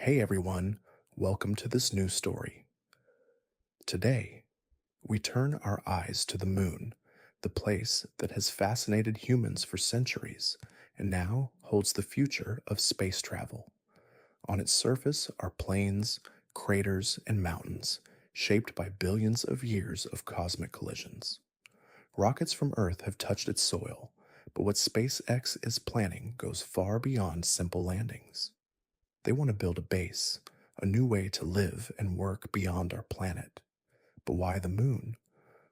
Hey everyone, welcome to this new story. Today, we turn our eyes to the moon, the place that has fascinated humans for centuries and now holds the future of space travel. On its surface are plains, craters, and mountains shaped by billions of years of cosmic collisions. Rockets from Earth have touched its soil, but what SpaceX is planning goes far beyond simple landings. They want to build a base, a new way to live and work beyond our planet. But why the moon?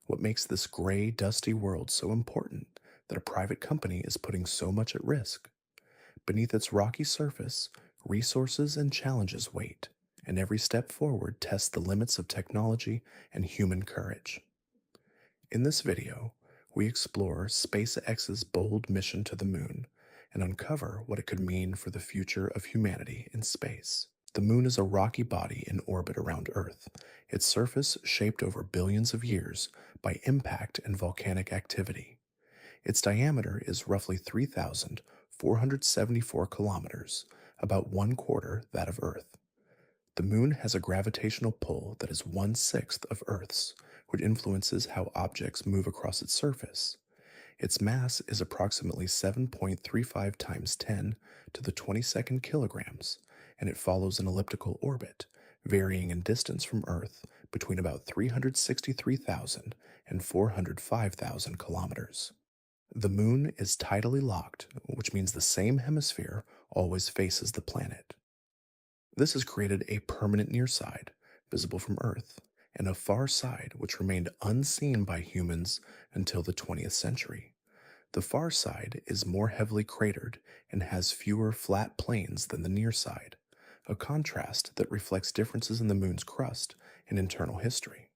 What makes this gray, dusty world so important that a private company is putting so much at risk? Beneath its rocky surface, resources and challenges wait, and every step forward tests the limits of technology and human courage. In this video, we explore SpaceX's bold mission to the moon and uncover what it could mean for the future of humanity in space. The moon is a rocky body in orbit around Earth, its surface shaped over billions of years by impact and volcanic activity. Its diameter is roughly 3,474 kilometers, about one quarter that of Earth. The moon has a gravitational pull that is one-sixth of Earth's, which influences how objects move across its surface. Its mass is approximately 7.35 times 10 to the 22nd kilograms, and it follows an elliptical orbit, varying in distance from Earth between about 363,000 and 405,000 kilometers. The moon is tidally locked, which means the same hemisphere always faces the planet. This has created a permanent near side, visible from Earth, and a far side which remained unseen by humans until the 20th century. The far side is more heavily cratered and has fewer flat plains than the near side, a contrast that reflects differences in the moon's crust and internal history.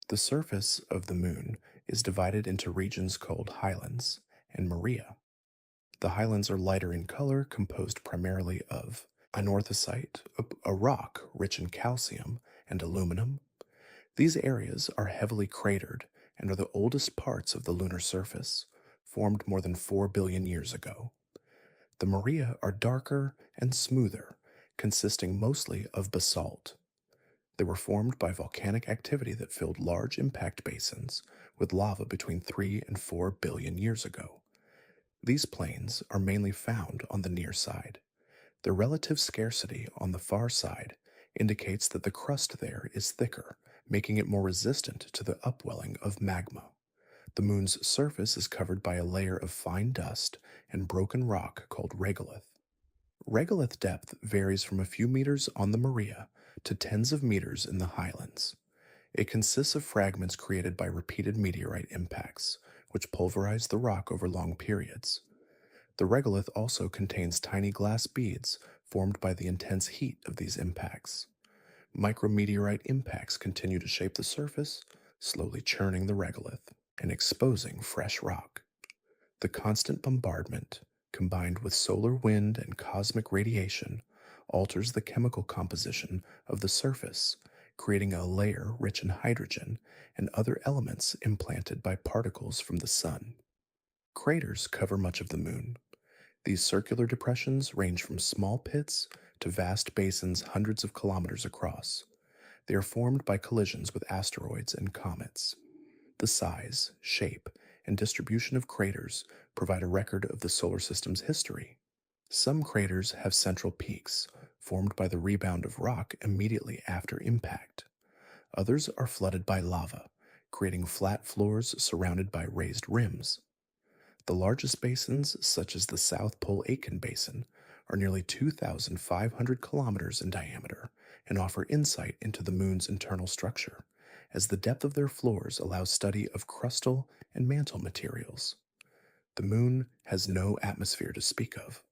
The surface of the moon is divided into regions called highlands and maria. The highlands are lighter in color, composed primarily of anorthosite, a rock rich in calcium and aluminum. These areas are heavily cratered and are the oldest parts of the lunar surface, formed more than 4 billion years ago. The maria are darker and smoother, consisting mostly of basalt. They were formed by volcanic activity that filled large impact basins with lava between 3 and 4 billion years ago. These plains are mainly found on the near side. The relative scarcity on the far side indicates that the crust there is thicker, making it more resistant to the upwelling of magma. The moon's surface is covered by a layer of fine dust and broken rock called regolith. Regolith depth varies from a few meters on the maria to tens of meters in the highlands. It consists of fragments created by repeated meteorite impacts, which pulverize the rock over long periods. The regolith also contains tiny glass beads formed by the intense heat of these impacts. Micrometeorite impacts continue to shape the surface, slowly churning the regolith and exposing fresh rock. The constant bombardment, combined with solar wind and cosmic radiation, alters the chemical composition of the surface, creating a layer rich in hydrogen and other elements implanted by particles from the sun. Craters cover much of the moon. These circular depressions range from small pits to vast basins hundreds of kilometers across. They are formed by collisions with asteroids and comets. The size, shape, and distribution of craters provide a record of the solar system's history. Some craters have central peaks, formed by the rebound of rock immediately after impact. Others are flooded by lava, creating flat floors surrounded by raised rims. The largest basins, such as the South Pole Aitken Basin, are nearly 2,500 kilometers in diameter and offer insight into the moon's internal structure, as the depth of their floors allows study of crustal and mantle materials. The moon has no atmosphere to speak of.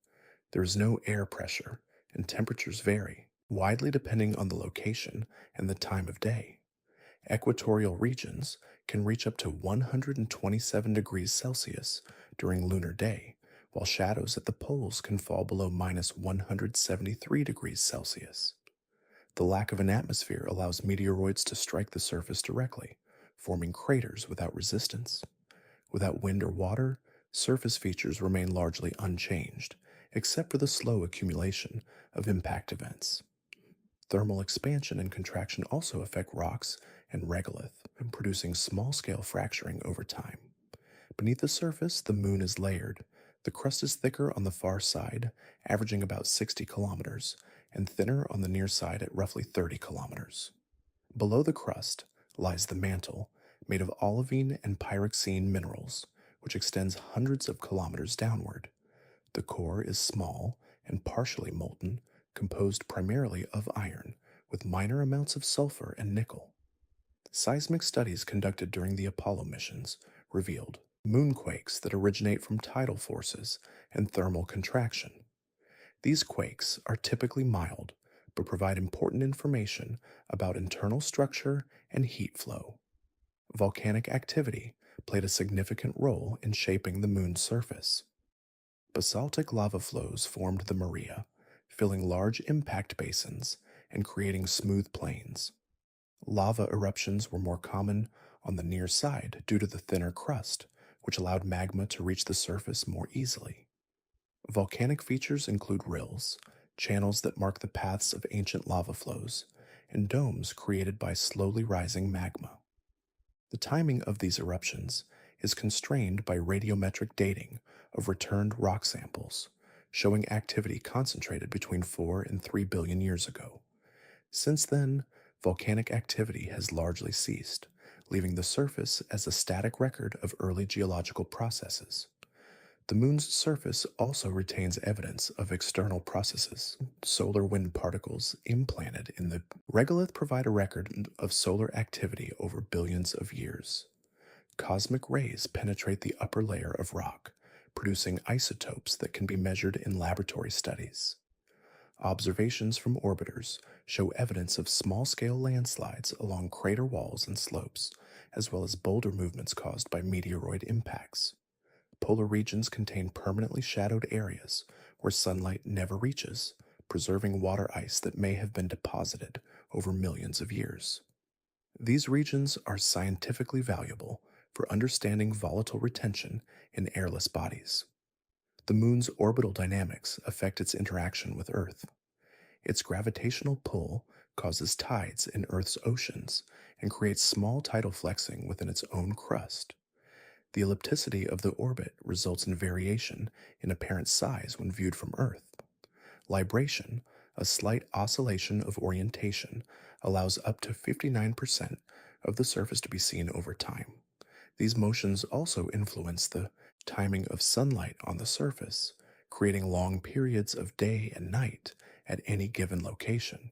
There is no air pressure, and temperatures vary, widely depending on the location and the time of day. Equatorial regions can reach up to 127 degrees Celsius during lunar day, while shadows at the poles can fall below minus 173 degrees Celsius. The lack of an atmosphere allows meteoroids to strike the surface directly, forming craters without resistance. Without wind or water, surface features remain largely unchanged, except for the slow accumulation of impact events. Thermal expansion and contraction also affect rocks and regolith, producing small-scale fracturing over time. Beneath the surface, the moon is layered. The crust is thicker on the far side, averaging about 60 kilometers, and thinner on the near side at roughly 30 kilometers. Below the crust lies the mantle, made of olivine and pyroxene minerals, which extends hundreds of kilometers downward. The core is small and partially molten, composed primarily of iron, with minor amounts of sulfur and nickel. Seismic studies conducted during the Apollo missions revealed moonquakes that originate from tidal forces and thermal contraction. These quakes are typically mild, but provide important information about internal structure and heat flow. Volcanic activity played a significant role in shaping the moon's surface. Basaltic lava flows formed the Maria, filling large impact basins and creating smooth plains. Lava eruptions were more common on the near side due to the thinner crust, which allowed magma to reach the surface more easily. Volcanic features include rills, channels that mark the paths of ancient lava flows, and domes created by slowly rising magma. The timing of these eruptions is constrained by radiometric dating of returned rock samples, showing activity concentrated between 4 and 3 billion years ago. Since then, volcanic activity has largely ceased, leaving the surface as a static record of early geological processes. The moon's surface also retains evidence of external processes. Solar wind particles implanted in the regolith provide a record of solar activity over billions of years. Cosmic rays penetrate the upper layer of rock, producing isotopes that can be measured in laboratory studies. Observations from orbiters show evidence of small-scale landslides along crater walls and slopes, as well as boulder movements caused by meteoroid impacts. Polar regions contain permanently shadowed areas where sunlight never reaches, preserving water ice that may have been deposited over millions of years. These regions are scientifically valuable for understanding volatile retention in airless bodies. The moon's orbital dynamics affect its interaction with Earth. Its gravitational pull causes tides in Earth's oceans and creates small tidal flexing within its own crust. The ellipticity of the orbit results in variation in apparent size when viewed from Earth. Libration, a slight oscillation of orientation, allows up to 59% of the surface to be seen over time. These motions also influence the timing of sunlight on the surface, creating long periods of day and night at any given location.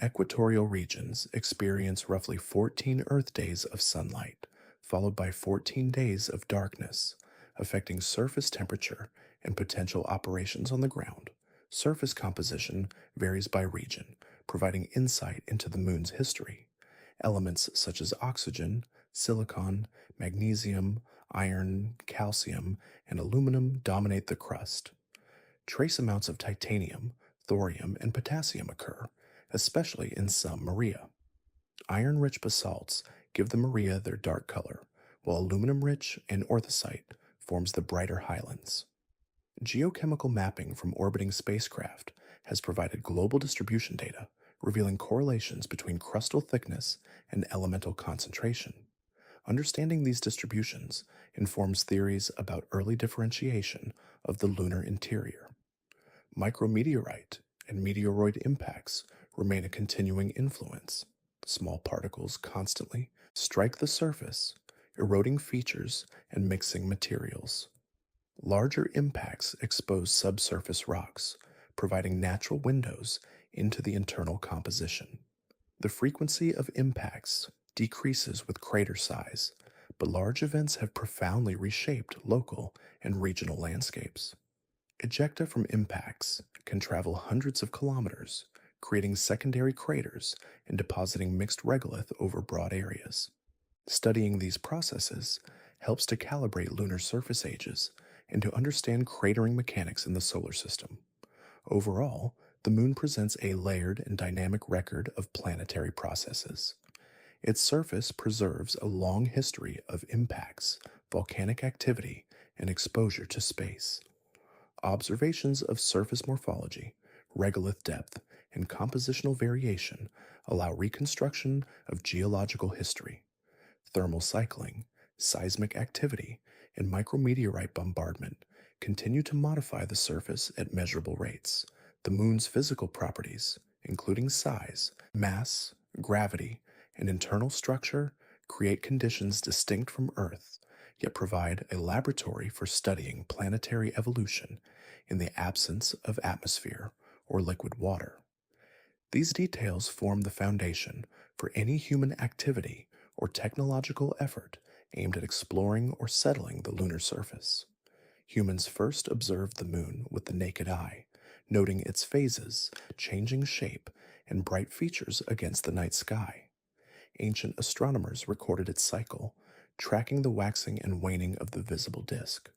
Equatorial regions experience roughly 14 Earth days of sunlight, followed by 14 days of darkness, affecting surface temperature and potential operations on the ground. Surface composition varies by region, providing insight into the moon's history. Elements such as oxygen, silicon, magnesium, iron, calcium, and aluminum dominate the crust. Trace amounts of titanium, thorium, and potassium occur, especially in some Maria. Iron-rich basalts give the Maria their dark color, while aluminum-rich and orthosite forms the brighter highlands. Geochemical mapping from orbiting spacecraft has provided global distribution data, revealing correlations between crustal thickness and elemental concentration. Understanding these distributions informs theories about early differentiation of the lunar interior. Micrometeorite and meteoroid impacts remain a continuing influence. Small particles constantly strike the surface, eroding features and mixing materials. Larger impacts expose subsurface rocks, providing natural windows into the internal composition. The frequency of impacts decreases with crater size, but large events have profoundly reshaped local and regional landscapes. Ejecta from impacts can travel hundreds of kilometers, creating secondary craters and depositing mixed regolith over broad areas. Studying these processes helps to calibrate lunar surface ages and to understand cratering mechanics in the solar system. Overall, the moon presents a layered and dynamic record of planetary processes. Its surface preserves a long history of impacts, volcanic activity, and exposure to space. Observations of surface morphology, regolith depth, and compositional variation allow reconstruction of geological history. Thermal cycling, seismic activity, and micrometeorite bombardment continue to modify the surface at measurable rates. The moon's physical properties, including size, mass, gravity, and internal structure, create conditions distinct from Earth, yet provide a laboratory for studying planetary evolution in the absence of atmosphere or liquid water. These details form the foundation for any human activity or technological effort aimed at exploring or settling the lunar surface. Humans first observed the moon with the naked eye, noting its phases, changing shape, and bright features against the night sky. Ancient astronomers recorded its cycle, tracking the waxing and waning of the visible disk.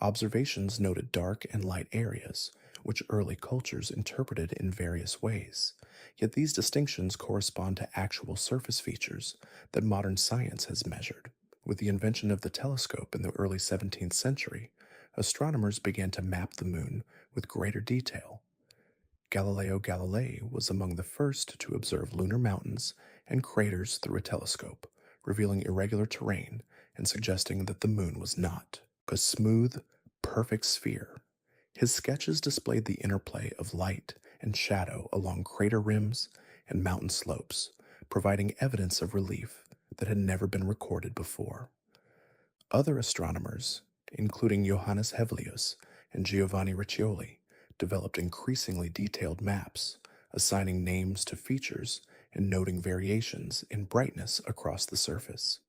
Observations noted dark and light areas, which early cultures interpreted in various ways. Yet these distinctions correspond to actual surface features that modern science has measured. With the invention of the telescope in the early 17th century, astronomers began to map the moon with greater detail. Galileo Galilei was among the first to observe lunar mountains and craters through a telescope, revealing irregular terrain and suggesting that the moon was not a smooth, perfect sphere. His sketches displayed the interplay of light and shadow along crater rims and mountain slopes, providing evidence of relief that had never been recorded before. Other astronomers, including Johannes Hevelius and Giovanni Riccioli, developed increasingly detailed maps, assigning names to features and noting variations in brightness across the surface.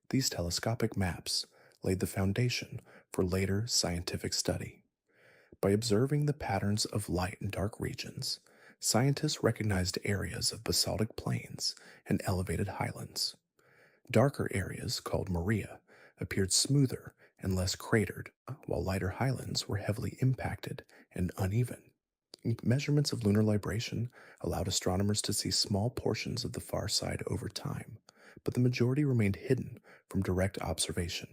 These telescopic maps laid the foundation for later scientific study. By observing the patterns of light in dark regions, scientists recognized areas of basaltic plains and elevated highlands. Darker areas, called Maria, appeared smoother and less cratered, while lighter highlands were heavily impacted and uneven. Measurements of lunar libration allowed astronomers to see small portions of the far side over time, but the majority remained hidden from direct observation.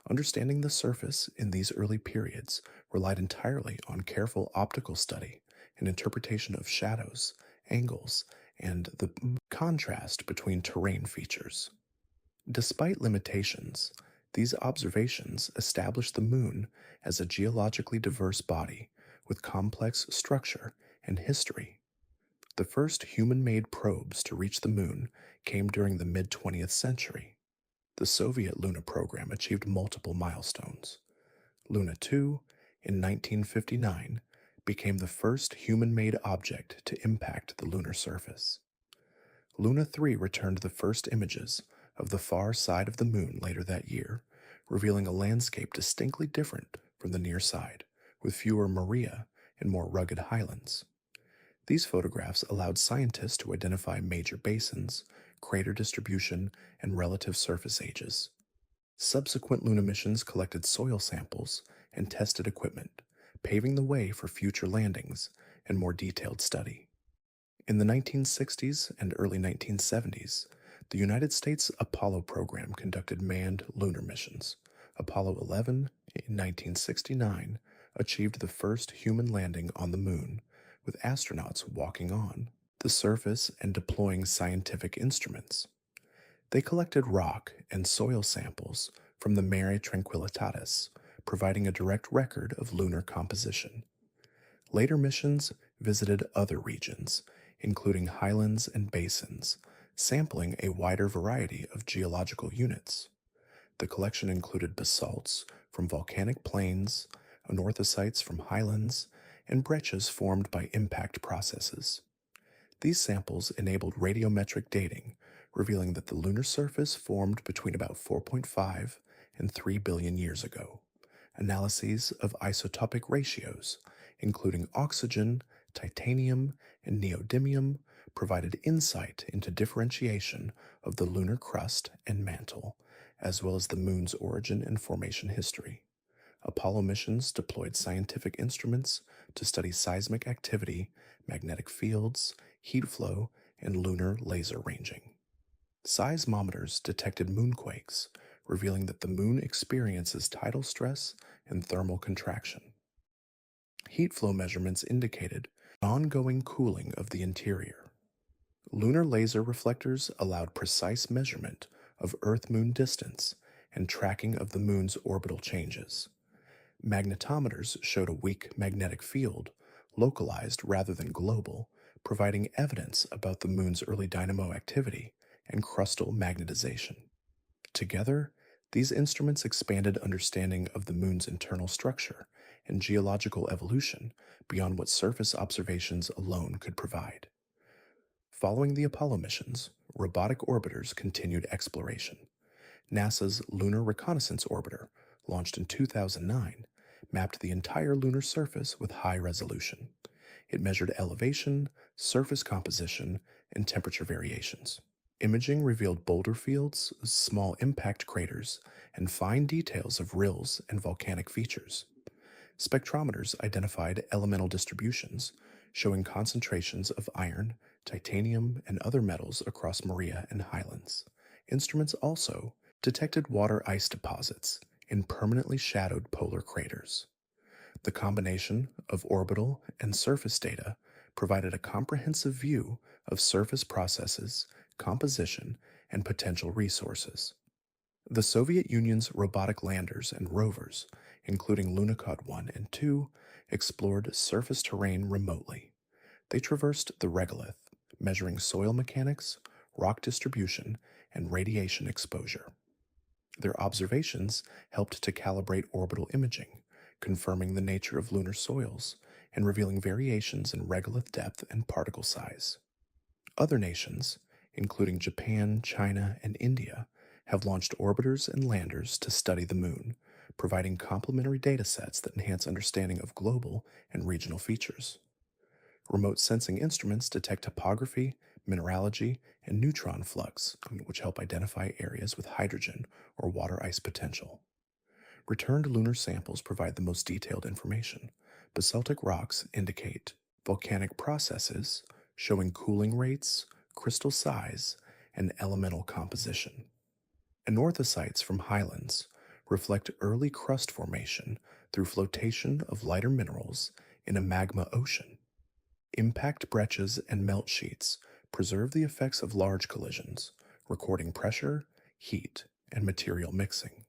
Understanding the surface in these early periods relied entirely on careful optical study and interpretation of shadows, angles, and the contrast between terrain features. Despite limitations, these observations established the moon as a geologically diverse body with complex structure and history. The first human-made probes to reach the moon came during the mid-20th century. The Soviet Lunar program achieved multiple milestones. Luna 2, in 1959, became the first human-made object to impact the lunar surface. Luna 3 returned the first images of the far side of the moon later that year, revealing a landscape distinctly different from the near side, with fewer Maria and more rugged highlands. These photographs allowed scientists to identify major basins, crater distribution, and relative surface ages. Subsequent Luna missions collected soil samples and tested equipment, paving the way for future landings and more detailed study. In the 1960s and early 1970s, the United States Apollo program conducted manned lunar missions. Apollo 11, in 1969, achieved the first human landing on the moon, with astronauts walking on the surface and deploying scientific instruments. They collected rock and soil samples from the Mare Tranquillitatis, providing a direct record of lunar composition. Later missions visited other regions, including highlands and basins, sampling a wider variety of geological units. The collection included basalts from volcanic plains, anorthosites from highlands, and breccias formed by impact processes. These samples enabled radiometric dating, revealing that the lunar surface formed between about 4.5 and 3 billion years ago. Analyses of isotopic ratios, including oxygen, titanium, and neodymium, provided insight into differentiation of the lunar crust and mantle, as well as the moon's origin and formation history. Apollo missions deployed scientific instruments to study seismic activity, magnetic fields, heat flow, and lunar laser ranging. Seismometers detected moonquakes, revealing that the moon experiences tidal stress and thermal contraction. Heat flow measurements indicated Ongoing cooling of the interior. Lunar laser reflectors allowed precise measurement of Earth Moon distance and tracking of the Moon's orbital changes. Magnetometers showed a weak magnetic field, localized rather than global, providing evidence about the Moon's early dynamo activity and crustal magnetization. Together, these instruments expanded understanding of the Moon's internal structure and geological evolution beyond what surface observations alone could provide. Following the Apollo missions, robotic orbiters continued exploration. NASA's Lunar Reconnaissance Orbiter, launched in 2009, mapped the entire lunar surface with high resolution. It measured elevation, surface composition, and temperature variations. Imaging revealed boulder fields, small impact craters, and fine details of rills and volcanic features. Spectrometers identified elemental distributions, showing concentrations of iron, titanium, and other metals across Maria and Highlands. Instruments also detected water ice deposits in permanently shadowed polar craters. The combination of orbital and surface data provided a comprehensive view of surface processes, composition, and potential resources. The Soviet Union's robotic landers and rovers, including Lunokhod 1 and 2, explored surface terrain remotely. They traversed the regolith, measuring soil mechanics, rock distribution, and radiation exposure. Their observations helped to calibrate orbital imaging, confirming the nature of lunar soils and revealing variations in regolith depth and particle size. Other nations, including Japan, China, and India, have launched orbiters and landers to study the Moon, providing complementary data sets that enhance understanding of global and regional features. Remote sensing instruments detect topography, mineralogy, and neutron flux, which help identify areas with hydrogen or water ice potential. Returned lunar samples provide the most detailed information. Basaltic rocks indicate volcanic processes, showing cooling rates, crystal size, and elemental composition. Anorthosites from Highlands reflect early crust formation through flotation of lighter minerals in a magma ocean. Impact breccias and melt sheets preserve the effects of large collisions, recording pressure, heat, and material mixing.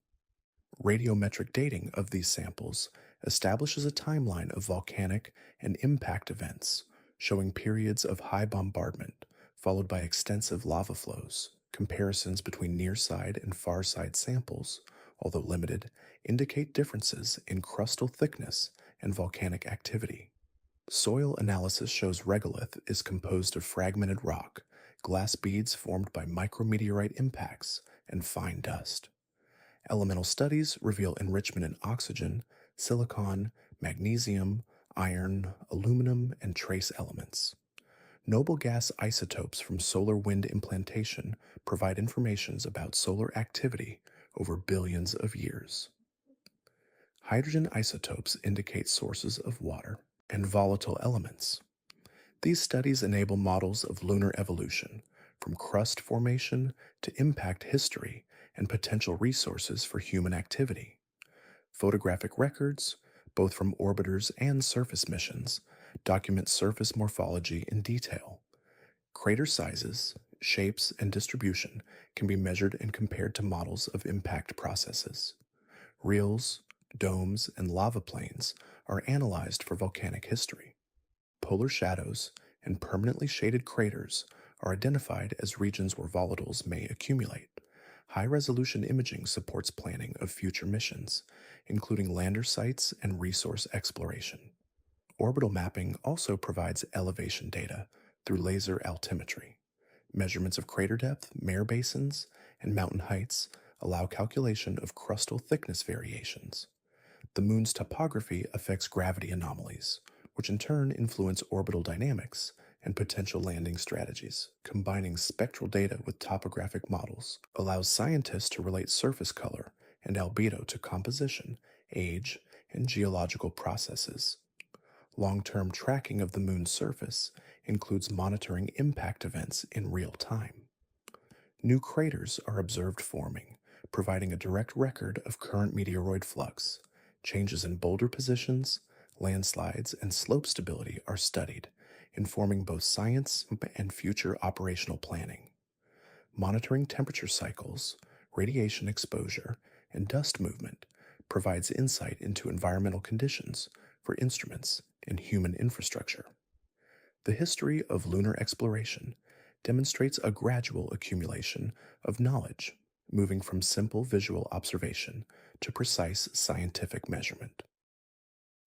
Radiometric dating of these samples establishes a timeline of volcanic and impact events, showing periods of high bombardment, followed by extensive lava flows. Comparisons between near-side and far-side samples, although limited, indicate differences in crustal thickness and volcanic activity. Soil analysis shows regolith is composed of fragmented rock, glass beads formed by micrometeorite impacts, and fine dust. Elemental studies reveal enrichment in oxygen, silicon, magnesium, iron, aluminum, and trace elements. Noble gas isotopes from solar wind implantation provide information about solar activity over billions of years. Hydrogen isotopes indicate sources of water and volatile elements. These studies enable models of lunar evolution, from crust formation to impact history and potential resources for human activity. Photographic records, both from orbiters and surface missions, document surface morphology in detail. Crater sizes, shapes, and distribution can be measured and compared to models of impact processes. Rills, domes, and lava plains are analyzed for volcanic history. Polar shadows and permanently shaded craters are identified as regions where volatiles may accumulate. High-resolution imaging supports planning of future missions, including lander sites and resource exploration. Orbital mapping also provides elevation data through laser altimetry. Measurements of crater depth, mare basins, and mountain heights allow calculation of crustal thickness variations. The Moon's topography affects gravity anomalies, which in turn influence orbital dynamics and potential landing strategies. Combining spectral data with topographic models allows scientists to relate surface color and albedo to composition, age, and geological processes. Long-term tracking of the Moon's surface includes monitoring impact events in real time. New craters are observed forming, providing a direct record of current meteoroid flux. Changes in boulder positions, landslides, and slope stability are studied, informing both science and future operational planning. Monitoring temperature cycles, radiation exposure, and dust movement provides insight into environmental conditions for instruments and human infrastructure. The history of lunar exploration demonstrates a gradual accumulation of knowledge, moving from simple visual observation to precise scientific measurement.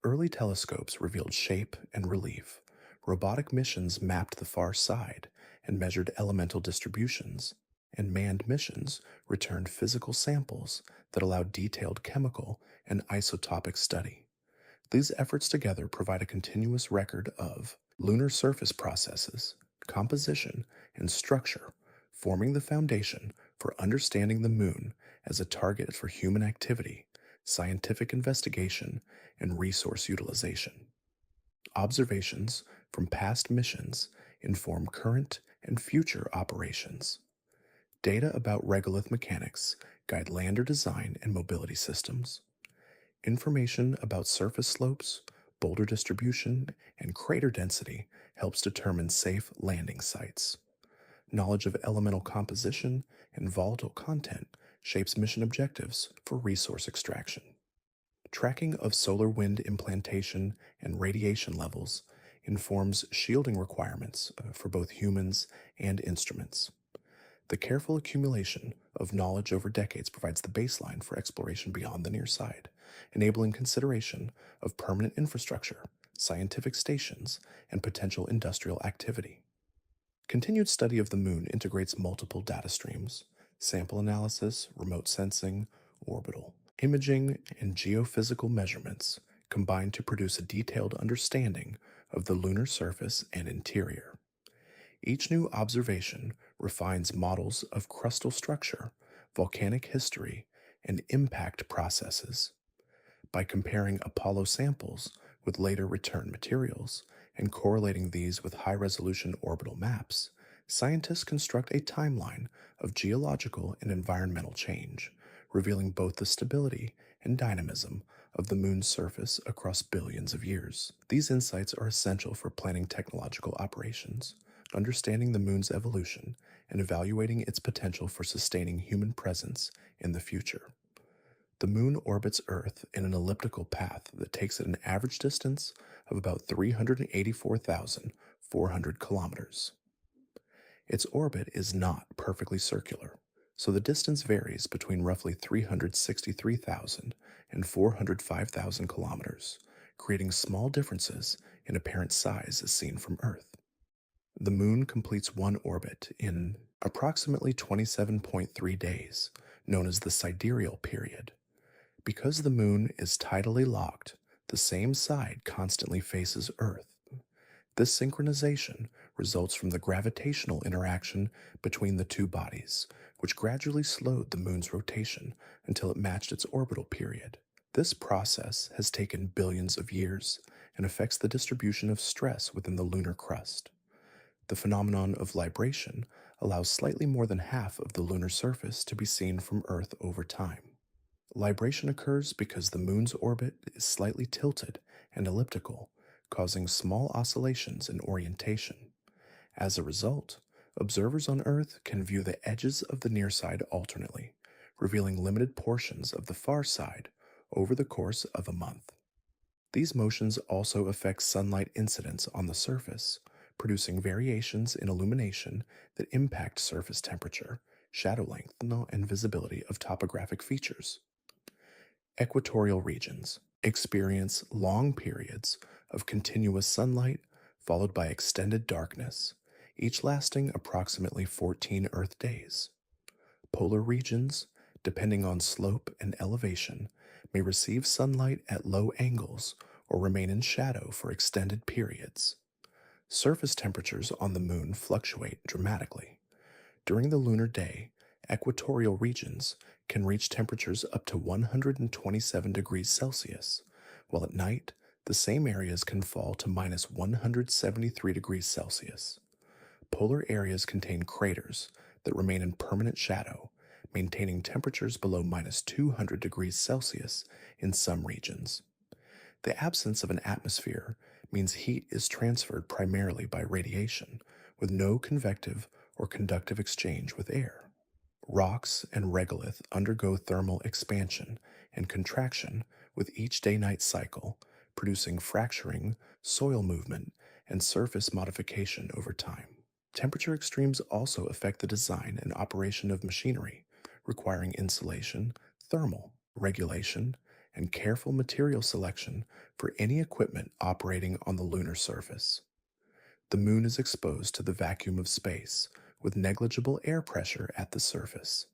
Early telescopes revealed shape and relief. Robotic missions mapped the far side and measured elemental distributions, and manned missions returned physical samples that allowed detailed chemical and isotopic study. These efforts together provide a continuous record of lunar surface processes, composition, and structure, forming the foundation for understanding the moon as a target for human activity, scientific investigation, and resource utilization. Observations from past missions inform current and future operations. Data about regolith mechanics guide lander design and mobility systems. Information about surface slopes, boulder distribution, and crater density helps determine safe landing sites. Knowledge of elemental composition and volatile content shapes mission objectives for resource extraction. Tracking of solar wind implantation and radiation levels informs shielding requirements for both humans and instruments. The careful accumulation of knowledge over decades provides the baseline for exploration beyond the near side, enabling consideration of permanent infrastructure, scientific stations, and potential industrial activity. Continued study of the moon integrates multiple data streams: sample analysis, remote sensing, orbital imaging, and geophysical measurements combine to produce a detailed understanding of the lunar surface and interior. Each new observation refines models of crustal structure, volcanic history, and impact processes. By comparing Apollo samples with later return materials and correlating these with high-resolution orbital maps, scientists construct a timeline of geological and environmental change, revealing both the stability and dynamism of the moon's surface across billions of years. These insights are essential for planning technological operations, understanding the moon's evolution, and evaluating its potential for sustaining human presence in the future. The moon orbits Earth in an elliptical path that takes it an average distance of about 384,400 kilometers. Its orbit is not perfectly circular, so the distance varies between roughly 363,000 and 405,000 kilometers, creating small differences in apparent size as seen from Earth. The moon completes one orbit in approximately 27.3 days, known as the sidereal period. Because the moon is tidally locked, the same side constantly faces Earth. This synchronization results from the gravitational interaction between the two bodies, which gradually slowed the moon's rotation until it matched its orbital period. This process has taken billions of years and affects the distribution of stress within the lunar crust. The phenomenon of libration allows slightly more than half of the lunar surface to be seen from Earth over time. Libration occurs because the moon's orbit is slightly tilted and elliptical, causing small oscillations in orientation. As a result, observers on Earth can view the edges of the near side alternately, revealing limited portions of the far side over the course of a month. These motions also affect sunlight incidence on the surface, producing variations in illumination that impact surface temperature, shadow length, and visibility of topographic features. Equatorial regions experience long periods of continuous sunlight followed by extended darkness, each lasting approximately 14 Earth days. Polar regions, depending on slope and elevation, may receive sunlight at low angles or remain in shadow for extended periods. Surface temperatures on the moon fluctuate dramatically. During the lunar day, equatorial regions can reach temperatures up to 127 degrees Celsius, while at night, the same areas can fall to minus 173 degrees Celsius. Polar areas contain craters that remain in permanent shadow, maintaining temperatures below minus 200 degrees Celsius in some regions. The absence of an atmosphere means heat is transferred primarily by radiation, with no convective or conductive exchange with air. Rocks and regolith undergo thermal expansion and contraction with each day night cycle, producing fracturing, soil movement, and surface modification over time. Temperature extremes also affect the design and operation of machinery, requiring insulation, thermal regulation, and careful material selection for any equipment operating on the lunar surface. The moon is exposed to the vacuum of space with negligible air pressure at the surface.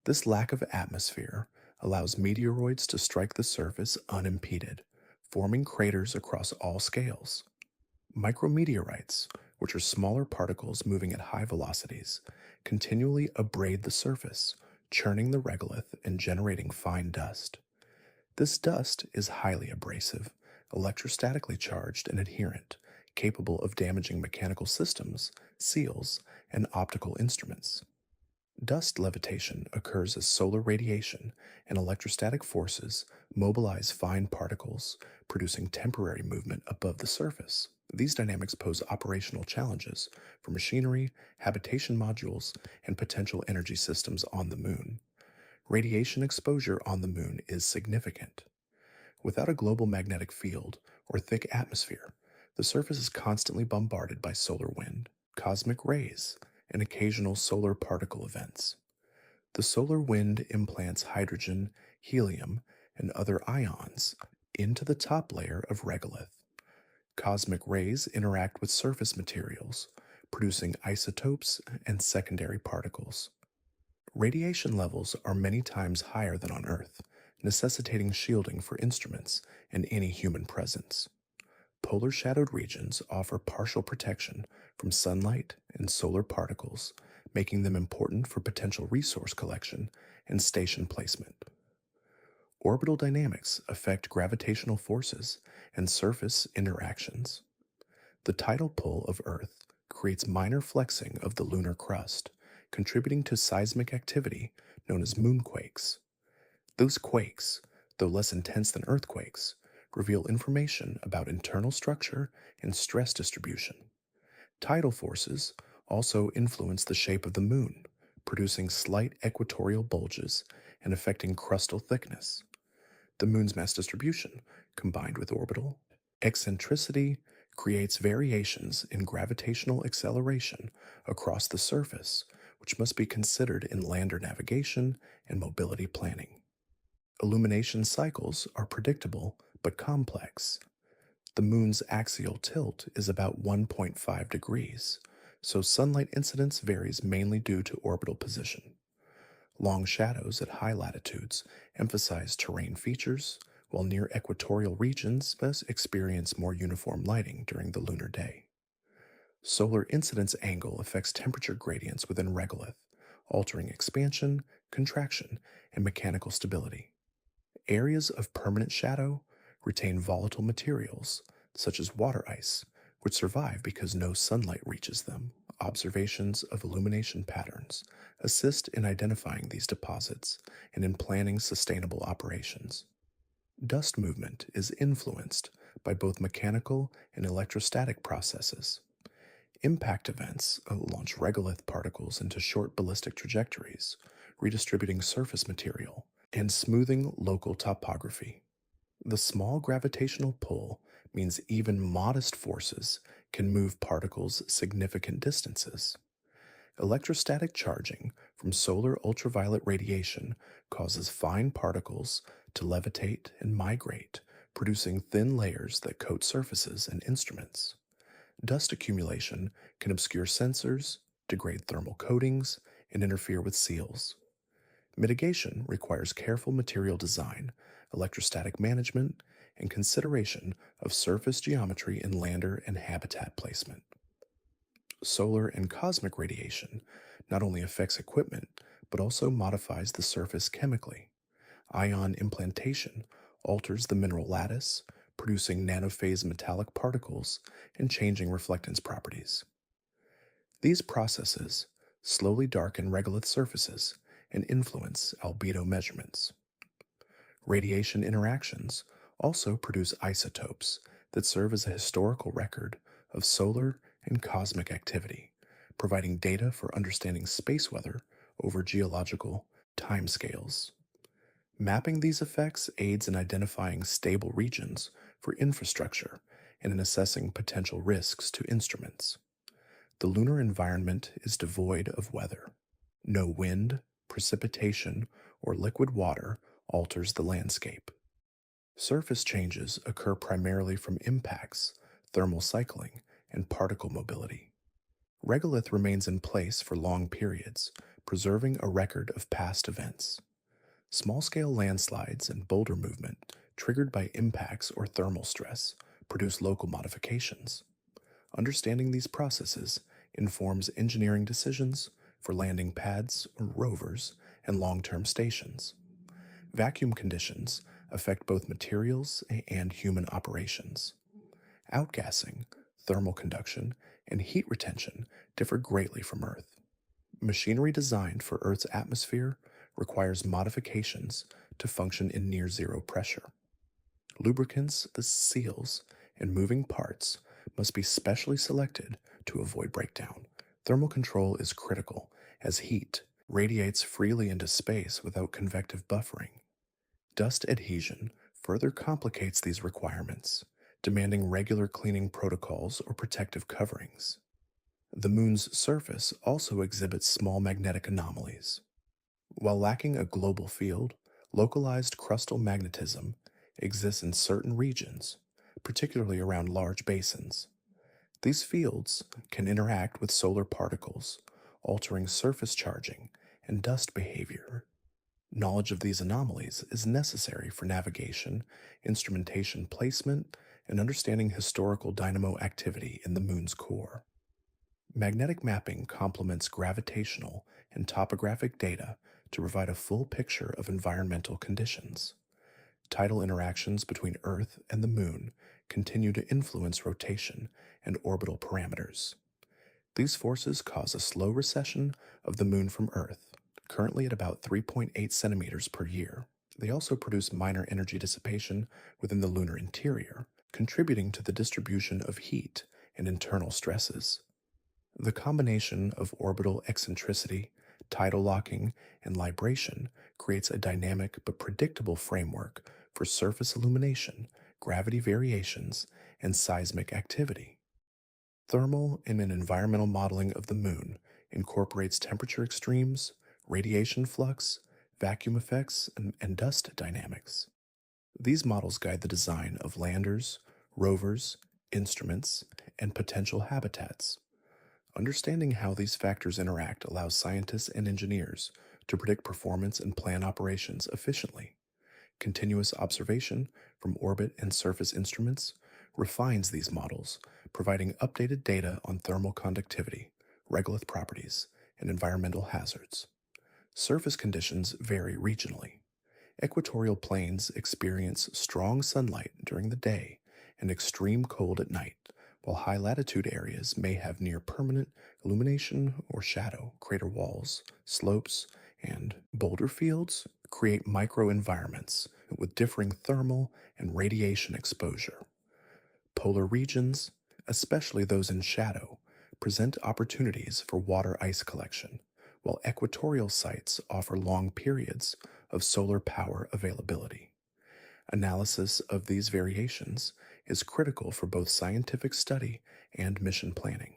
This lack of atmosphere allows meteoroids to strike the surface unimpeded, forming craters across all scales. Micrometeorites, which are smaller particles moving at high velocities, continually abrade the surface, churning the regolith and generating fine dust. This dust is highly abrasive, electrostatically charged and adherent, capable of damaging mechanical systems, seals, and optical instruments. Dust levitation occurs as solar radiation and electrostatic forces mobilize fine particles, producing temporary movement above the surface. These dynamics pose operational challenges for machinery, habitation modules, and potential energy systems on the moon. Radiation exposure on the moon is significant. Without a global magnetic field or thick atmosphere, the surface is constantly bombarded by solar wind, cosmic rays, and occasional solar particle events. The solar wind implants hydrogen, helium, and other ions into the top layer of regolith. Cosmic rays interact with surface materials, producing isotopes and secondary particles. Radiation levels are many times higher than on Earth, necessitating shielding for instruments and any human presence. Polar shadowed regions offer partial protection from sunlight and solar particles, making them important for potential resource collection and station placement. Orbital dynamics affect gravitational forces and surface interactions. The tidal pull of Earth creates minor flexing of the lunar crust, contributing to seismic activity known as moonquakes. Those quakes, though less intense than earthquakes, reveal information about internal structure and stress distribution. Tidal forces also influence the shape of the moon, producing slight equatorial bulges and affecting crustal thickness. The moon's mass distribution, combined with orbital eccentricity, creates variations in gravitational acceleration across the surface, which must be considered in lander navigation and mobility planning. Illumination cycles are predictable but complex. The moon's axial tilt is about 1.5 degrees, so sunlight incidence varies mainly due to orbital position. Long shadows at high latitudes emphasize terrain features, while near equatorial regions must experience more uniform lighting during the lunar day. Solar incidence angle affects temperature gradients within regolith, altering expansion, contraction, and mechanical stability. Areas of permanent shadow retain volatile materials, such as water ice, which survive because no sunlight reaches them. Observations of illumination patterns assist in identifying these deposits and in planning sustainable operations. Dust movement is influenced by both mechanical and electrostatic processes. Impact events launch regolith particles into short ballistic trajectories, redistributing surface material and smoothing local topography. The small gravitational pull means even modest forces can move particles significant distances. Electrostatic charging from solar ultraviolet radiation causes fine particles to levitate and migrate, producing thin layers that coat surfaces and instruments. Dust accumulation can obscure sensors, degrade thermal coatings, and interfere with seals. Mitigation requires careful material design, electrostatic management, and consideration of surface geometry in lander and habitat placement. Solar and cosmic radiation not only affects equipment, but also modifies the surface chemically. Ion implantation alters the mineral lattice, producing nanophase metallic particles and changing reflectance properties. These processes slowly darken regolith surfaces and influence albedo measurements. Radiation interactions also produce isotopes that serve as a historical record of solar and cosmic activity, providing data for understanding space weather over geological timescales. Mapping these effects aids in identifying stable regions for infrastructure and in assessing potential risks to instruments. The lunar environment is devoid of weather. No wind, precipitation, or liquid water alters the landscape. Surface changes occur primarily from impacts, thermal cycling, and particle mobility. Regolith remains in place for long periods, preserving a record of past events. Small-scale landslides and boulder movement triggered by impacts or thermal stress produce local modifications. Understanding these processes informs engineering decisions for landing pads or rovers and long-term stations. Vacuum conditions affect both materials and human operations. Outgassing, thermal conduction, and heat retention differ greatly from Earth. Machinery designed for Earth's atmosphere requires modifications to function in near zero pressure. Lubricants, the seals, and moving parts must be specially selected to avoid breakdown. Thermal control is critical as heat radiates freely into space without convective buffering. Dust adhesion further complicates these requirements, demanding regular cleaning protocols or protective coverings. The Moon's surface also exhibits small magnetic anomalies. While lacking a global field, localized crustal magnetism exists in certain regions, particularly around large basins. These fields can interact with solar particles, altering surface charging and dust behavior. Knowledge of these anomalies is necessary for navigation, instrumentation placement, and understanding historical dynamo activity in the Moon's core. Magnetic mapping complements gravitational and topographic data to provide a full picture of environmental conditions. Tidal interactions between Earth and the Moon continue to influence rotation and orbital parameters. These forces cause a slow recession of the Moon from Earth, currently at about 3.8 centimeters per year. They also produce minor energy dissipation within the lunar interior, contributing to the distribution of heat and internal stresses. The combination of orbital eccentricity, tidal locking, and libration creates a dynamic but predictable framework for surface illumination, gravity variations, and seismic activity. Thermal and environmental modeling of the Moon incorporates temperature extremes, radiation flux, vacuum effects, and dust dynamics. These models guide the design of landers, rovers, instruments, and potential habitats. Understanding how these factors interact allows scientists and engineers to predict performance and plan operations efficiently. Continuous observation from orbit and surface instruments refines these models, providing updated data on thermal conductivity, regolith properties, and environmental hazards. Surface conditions vary regionally. Equatorial plains experience strong sunlight during the day and extreme cold at night, while high latitude areas may have near permanent illumination or shadow. Crater walls, slopes, and boulder fields create microenvironments with differing thermal and radiation exposure. Polar regions, especially those in shadow, present opportunities for water ice collection, while equatorial sites offer long periods of solar power availability. Analysis of these variations is critical for both scientific study and mission planning.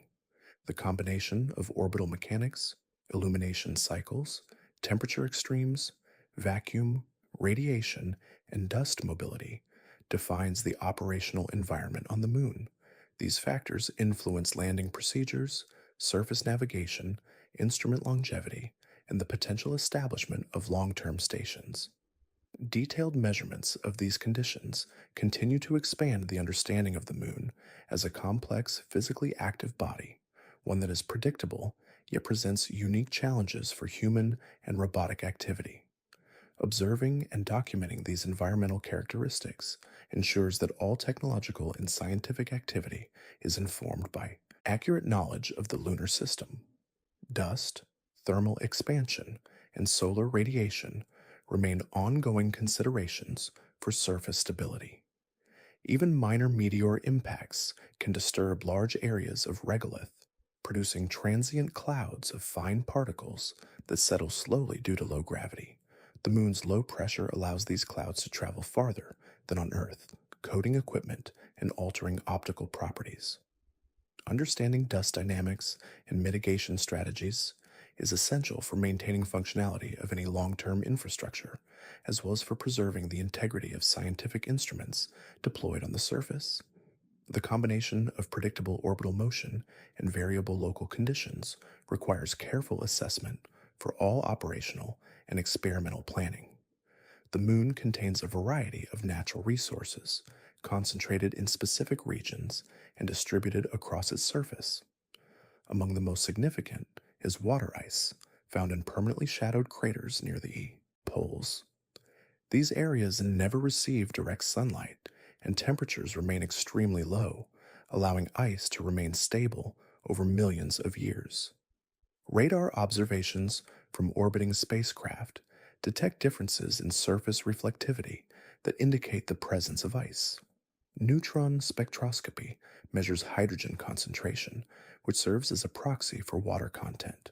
The combination of orbital mechanics, illumination cycles, temperature extremes, vacuum, radiation, and dust mobility defines the operational environment on the Moon. These factors influence landing procedures, surface navigation, instrument longevity, and the potential establishment of long-term stations. Detailed measurements of these conditions continue to expand the understanding of the Moon as a complex, physically active body, one that is predictable yet presents unique challenges for human and robotic activity. Observing and documenting these environmental characteristics ensures that all technological and scientific activity is informed by accurate knowledge of the lunar system. Dust, thermal expansion, and solar radiation remain ongoing considerations for surface stability. Even minor meteor impacts can disturb large areas of regolith, producing transient clouds of fine particles that settle slowly due to low gravity. The moon's low pressure allows these clouds to travel farther than on Earth, coating equipment and altering optical properties. Understanding dust dynamics and mitigation strategies is essential for maintaining functionality of any long term infrastructure, as well as for preserving the integrity of scientific instruments deployed on the surface. The combination of predictable orbital motion and variable local conditions requires careful assessment for all operational and experimental planning. The moon contains a variety of natural resources, concentrated in specific regions and distributed across its surface. Among the most significant is water ice, found in permanently shadowed craters near the poles. These areas never receive direct sunlight, and temperatures remain extremely low, allowing ice to remain stable over millions of years. Radar observations from orbiting spacecraft detect differences in surface reflectivity that indicate the presence of ice. Neutron spectroscopy measures hydrogen concentration, which serves as a proxy for water content.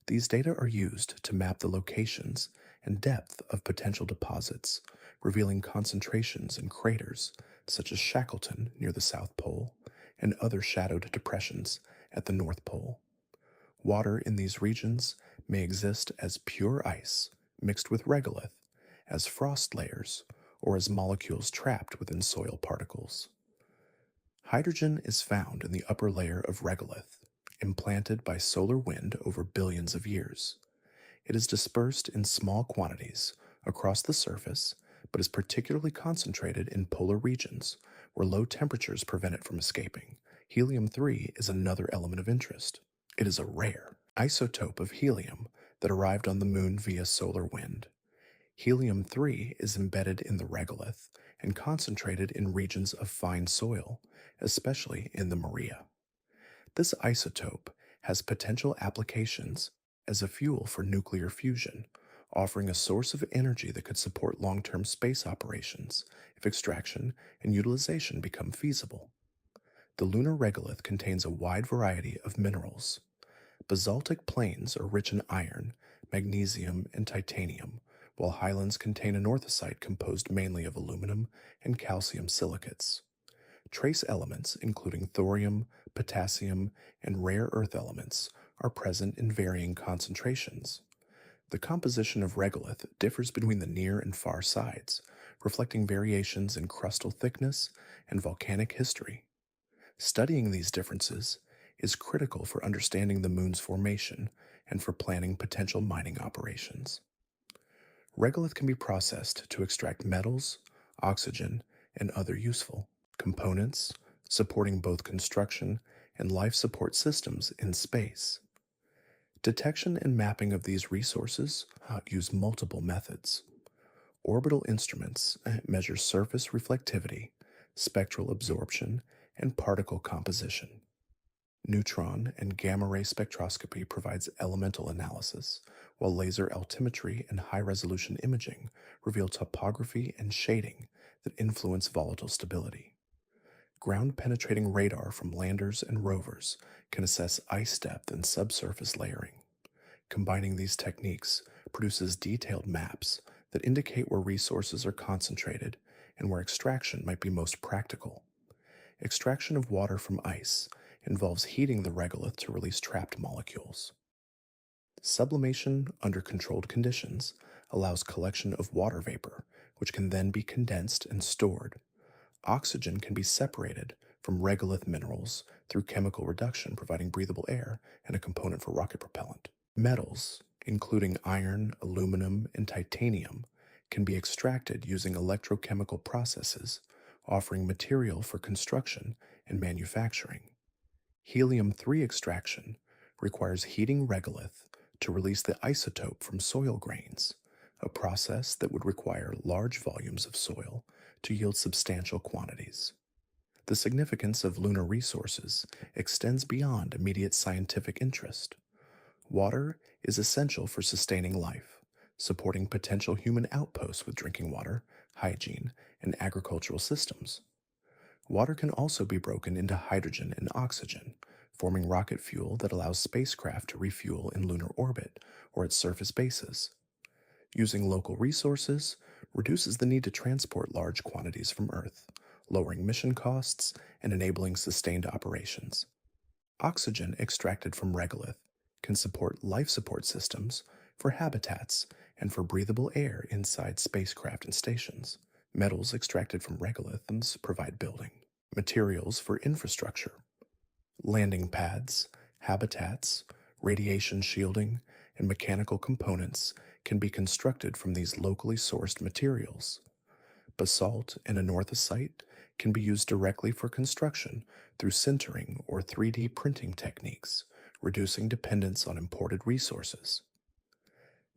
These data are used to map the locations and depth of potential deposits, revealing concentrations in craters such as Shackleton near the South Pole and other shadowed depressions at the North Pole. Water in these regions may exist as pure ice mixed with regolith, as frost layers, or as molecules trapped within soil particles. Hydrogen is found in the upper layer of regolith, implanted by solar wind over billions of years. It is dispersed in small quantities across the surface, but is particularly concentrated in polar regions where low temperatures prevent it from escaping. Helium-3 is another element of interest. It is a rare isotope of helium that arrived on the moon via solar wind. Helium-3 is embedded in the regolith and concentrated in regions of fine soil, especially in the Maria. This isotope has potential applications as a fuel for nuclear fusion, offering a source of energy that could support long-term space operations if extraction and utilization become feasible. The lunar regolith contains a wide variety of minerals. Basaltic plains are rich in iron, magnesium, and titanium, while highlands contain anorthosite composed mainly of aluminum and calcium silicates. Trace elements, including thorium, potassium, and rare earth elements, are present in varying concentrations. The composition of regolith differs between the near and far sides, reflecting variations in crustal thickness and volcanic history. Studying these differences is critical for understanding the moon's formation and for planning potential mining operations. Regolith can be processed to extract metals, oxygen, and other useful components, supporting both construction and life support systems in space. Detection and mapping of these resources use multiple methods. Orbital instruments measure surface reflectivity, spectral absorption, and particle composition. Neutron and gamma-ray spectroscopy provides elemental analysis, while laser altimetry and high-resolution imaging reveal topography and shading that influence volatile stability. Ground-penetrating radar from landers and rovers can assess ice depth and subsurface layering. Combining these techniques produces detailed maps that indicate where resources are concentrated and where extraction might be most practical. Extraction of water from ice involves heating the regolith to release trapped molecules. Sublimation under controlled conditions allows collection of water vapor, which can then be condensed and stored. Oxygen can be separated from regolith minerals through chemical reduction, providing breathable air and a component for rocket propellant. Metals, including iron, aluminum, and titanium, can be extracted using electrochemical processes, offering material for construction and manufacturing. Helium-3 extraction requires heating regolith to release the isotope from soil grains, a process that would require large volumes of soil to yield substantial quantities. The significance of lunar resources extends beyond immediate scientific interest. Water is essential for sustaining life, supporting potential human outposts with drinking water, hygiene, and agricultural systems. Water can also be broken into hydrogen and oxygen, forming rocket fuel that allows spacecraft to refuel in lunar orbit or at surface bases. Using local resources reduces the need to transport large quantities from Earth, lowering mission costs and enabling sustained operations. Oxygen extracted from regolith can support life support systems for habitats and for breathable air inside spacecraft and stations. Metals extracted from regoliths provide building materials for infrastructure, landing pads, habitats, radiation shielding, and mechanical components can be constructed from these locally sourced materials. Basalt and anorthosite can be used directly for construction through sintering or 3D printing techniques, reducing dependence on imported resources.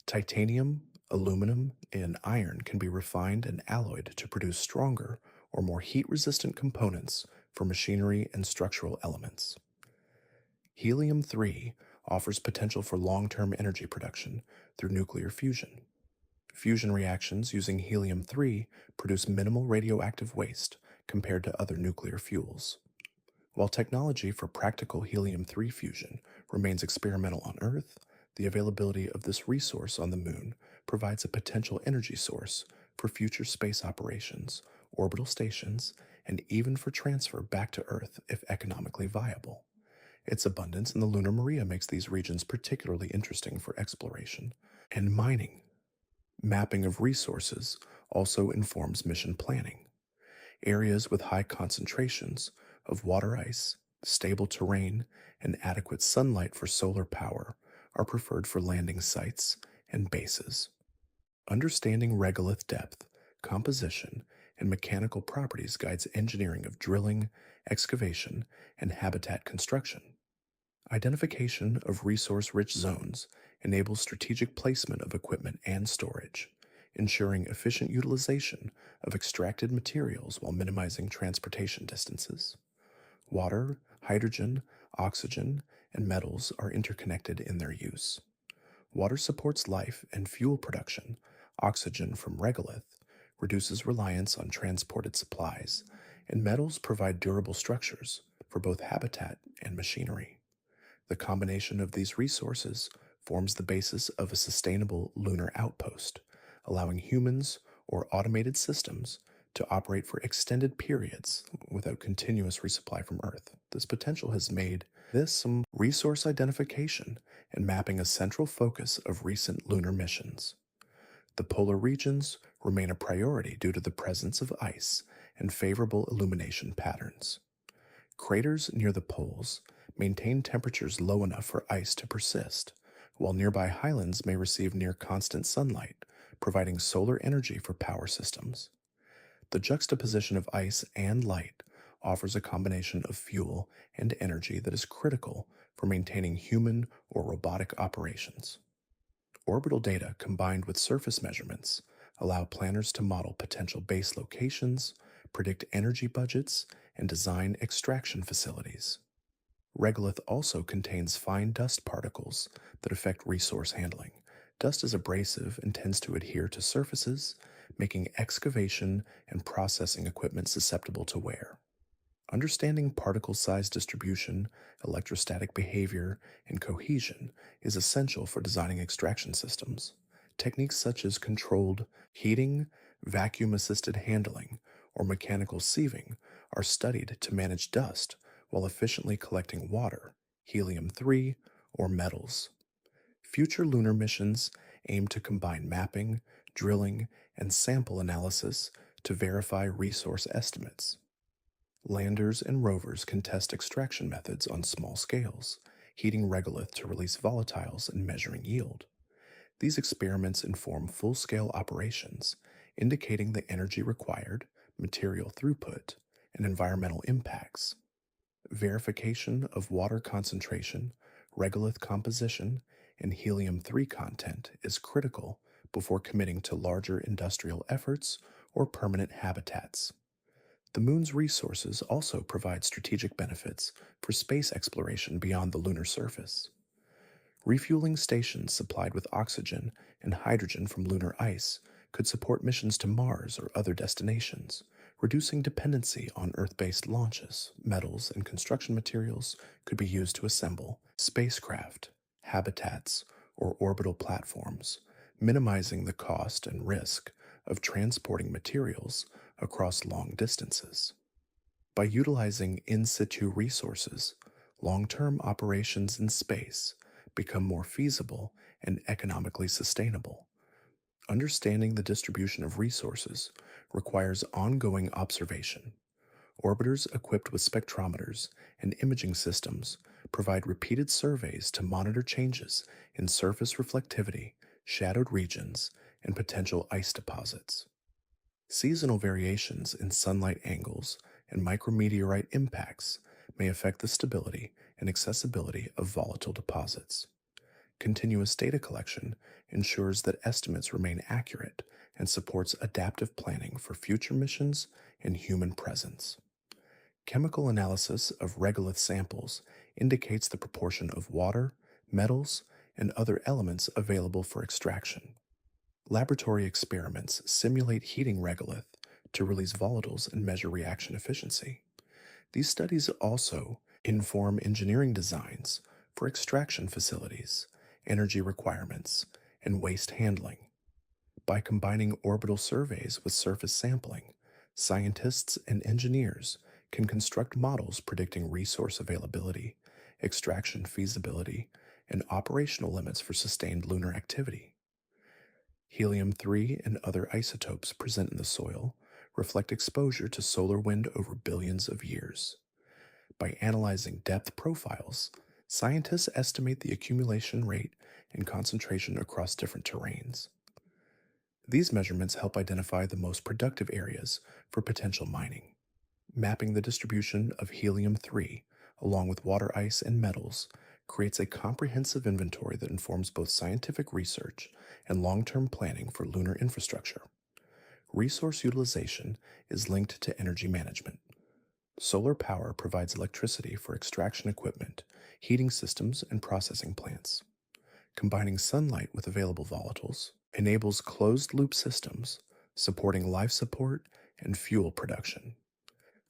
Titanium, aluminum, and iron can be refined and alloyed to produce stronger or more heat resistant components for machinery and structural elements. Helium 3 offers potential for long term energy production through nuclear fusion. Fusion reactions using helium 3 produce minimal radioactive waste compared to other nuclear fuels. While technology for practical helium 3 fusion remains experimental on Earth, the availability of this resource on the Moon provides a potential energy source for future space operations, orbital stations, and even for transfer back to Earth if economically viable. Its abundance in the lunar maria makes these regions particularly interesting for exploration and mining. Mapping of resources also informs mission planning. Areas with high concentrations of water ice, stable terrain, and adequate sunlight for solar power are preferred for landing sites and bases. Understanding regolith depth, composition, and mechanical properties guides engineering of drilling, excavation, and habitat construction. Identification of resource rich zones enables strategic placement of equipment and storage, ensuring efficient utilization of extracted materials while minimizing transportation distances. Water, hydrogen, oxygen, and metals are interconnected in their use. Water supports life and fuel production. Oxygen from regolith reduces reliance on transported supplies, and metals provide durable structures for both habitat and machinery. The combination of these resources forms the basis of a sustainable lunar outpost, allowing humans or automated systems to operate for extended periods without continuous resupply from Earth. This potential has made this some resource identification and mapping a central focus of recent lunar missions. The polar regions remain a priority due to the presence of ice and favorable illumination patterns. Craters near the poles maintain temperatures low enough for ice to persist, while nearby highlands may receive near constant sunlight, providing solar energy for power systems. The juxtaposition of ice and light offers a combination of fuel and energy that is critical for maintaining human or robotic operations. Orbital data combined with surface measurements allow planners to model potential base locations, predict energy budgets, and design extraction facilities. Regolith also contains fine dust particles that affect resource handling. Dust is abrasive and tends to adhere to surfaces, making excavation and processing equipment susceptible to wear. Understanding particle size distribution, electrostatic behavior, and cohesion is essential for designing extraction systems. Techniques such as controlled heating, vacuum assisted handling, or mechanical sieving are studied to manage dust while efficiently collecting water, helium 3, or metals. Future lunar missions aim to combine mapping, drilling, and sample analysis to verify resource estimates. Landers and rovers can test extraction methods on small scales, heating regolith to release volatiles and measuring yield. These experiments inform full-scale operations, indicating the energy required, material throughput, and environmental impacts. Verification of water concentration, regolith composition, and helium-3 content is critical before committing to larger industrial efforts or permanent habitats. The Moon's resources also provide strategic benefits for space exploration beyond the lunar surface. Refueling stations supplied with oxygen and hydrogen from lunar ice could support missions to Mars or other destinations, Reducing dependency on Earth based launches, metals, and construction materials could be used to assemble spacecraft, habitats, or orbital platforms, minimizing the cost and risk of transporting materials across long distances. By utilizing in situ resources, long term operations in space become more feasible and economically sustainable. Understanding the distribution of resources requires ongoing observation. Orbiters equipped with spectrometers and imaging systems provide repeated surveys to monitor changes in surface reflectivity, shadowed regions, and potential ice deposits. Seasonal variations in sunlight angles and micrometeorite impacts may affect the stability and accessibility of volatile deposits. Continuous data collection ensures that estimates remain accurate and supports adaptive planning for future missions and human presence. Chemical analysis of regolith samples indicates the proportion of water, metals, and other elements available for extraction. Laboratory experiments simulate heating regolith to release volatiles and measure reaction efficiency. These studies also inform engineering designs for extraction facilities, energy requirements, and waste handling. By combining orbital surveys with surface sampling, scientists and engineers can construct models predicting resource availability, extraction feasibility, and operational limits for sustained lunar activity. Helium-3 and other isotopes present in the soil reflect exposure to solar wind over billions of years. By analyzing depth profiles, scientists estimate the accumulation rate and concentration across different terrains. These measurements help identify the most productive areas for potential mining. Mapping the distribution of helium-3, along with water ice and metals, creates a comprehensive inventory that informs both scientific research and long-term planning for lunar infrastructure. Resource utilization is linked to energy management. Solar power provides electricity for extraction equipment, heating systems, and processing plants. Combining sunlight with available volatiles enables closed-loop systems, supporting life support and fuel production.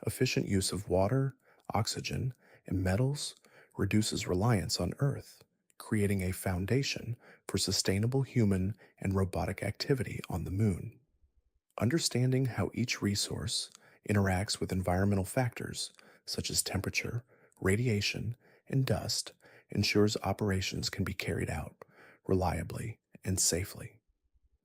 Efficient use of water, oxygen, and metals reduces reliance on Earth, creating a foundation for sustainable human and robotic activity on the Moon. Understanding how each resource interacts with environmental factors such as temperature, radiation, and dust ensures operations can be carried out reliably and safely.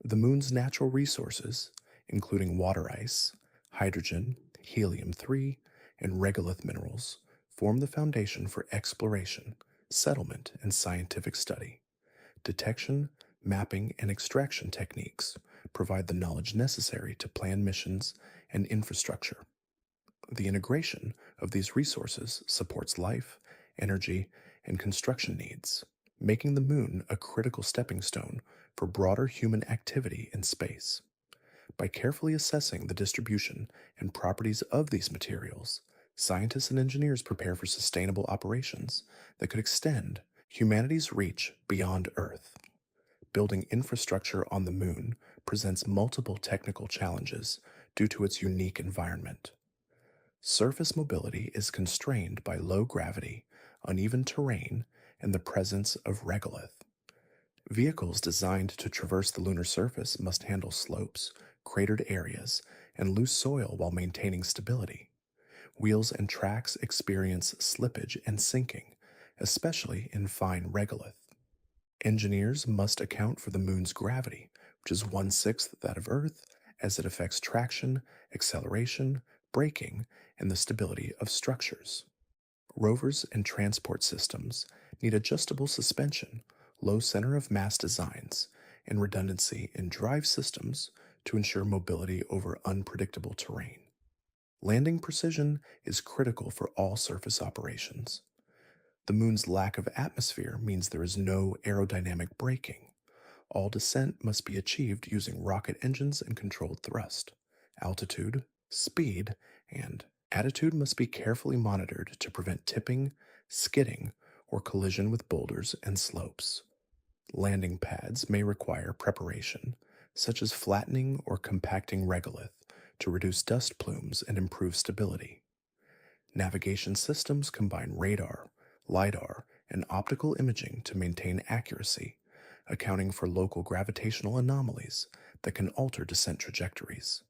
The Moon's natural resources, including water ice, hydrogen, helium-3, and regolith minerals, form the foundation for exploration, settlement, and scientific study. Detection, mapping, and extraction techniques provide the knowledge necessary to plan missions and infrastructure. The integration of these resources supports life, energy, and construction needs, making the Moon a critical stepping stone for broader human activity in space. By carefully assessing the distribution and properties of these materials, scientists and engineers prepare for sustainable operations that could extend humanity's reach beyond Earth. Building infrastructure on the Moon presents multiple technical challenges due to its unique environment. Surface mobility is constrained by low gravity, uneven terrain, and the presence of regolith. Vehicles designed to traverse the lunar surface must handle slopes, cratered areas, and loose soil while maintaining stability. Wheels and tracks experience slippage and sinking, especially in fine regolith. Engineers must account for the Moon's gravity, which is 1/6 that of Earth, as it affects traction, acceleration, braking, and the stability of structures. Rovers and transport systems need adjustable suspension, low center of mass designs, and redundancy in drive systems to ensure mobility over unpredictable terrain. Landing precision is critical for all surface operations. The Moon's lack of atmosphere means there is no aerodynamic braking. All descent must be achieved using rocket engines and controlled thrust. Altitude, speed, and attitude must be carefully monitored to prevent tipping, skidding, or collision with boulders and slopes. Landing pads may require preparation, such as flattening or compacting regolith to reduce dust plumes and improve stability. Navigation systems combine radar, LiDAR, and optical imaging to maintain accuracy, accounting for local gravitational anomalies that can alter descent trajectories.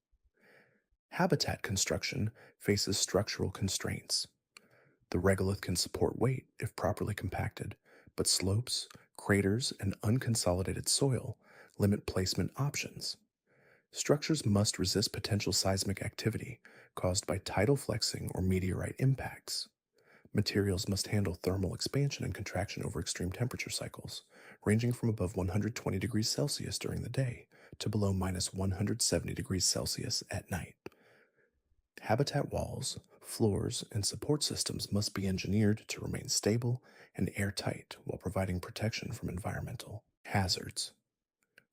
Habitat construction faces structural constraints. The regolith can support weight if properly compacted, but slopes, craters, and unconsolidated soil limit placement options. Structures must resist potential seismic activity caused by tidal flexing or meteorite impacts. Materials must handle thermal expansion and contraction over extreme temperature cycles, ranging from above 120 degrees Celsius during the day to below minus 170 degrees Celsius at night. Habitat walls, floors, and support systems must be engineered to remain stable and airtight while providing protection from environmental hazards.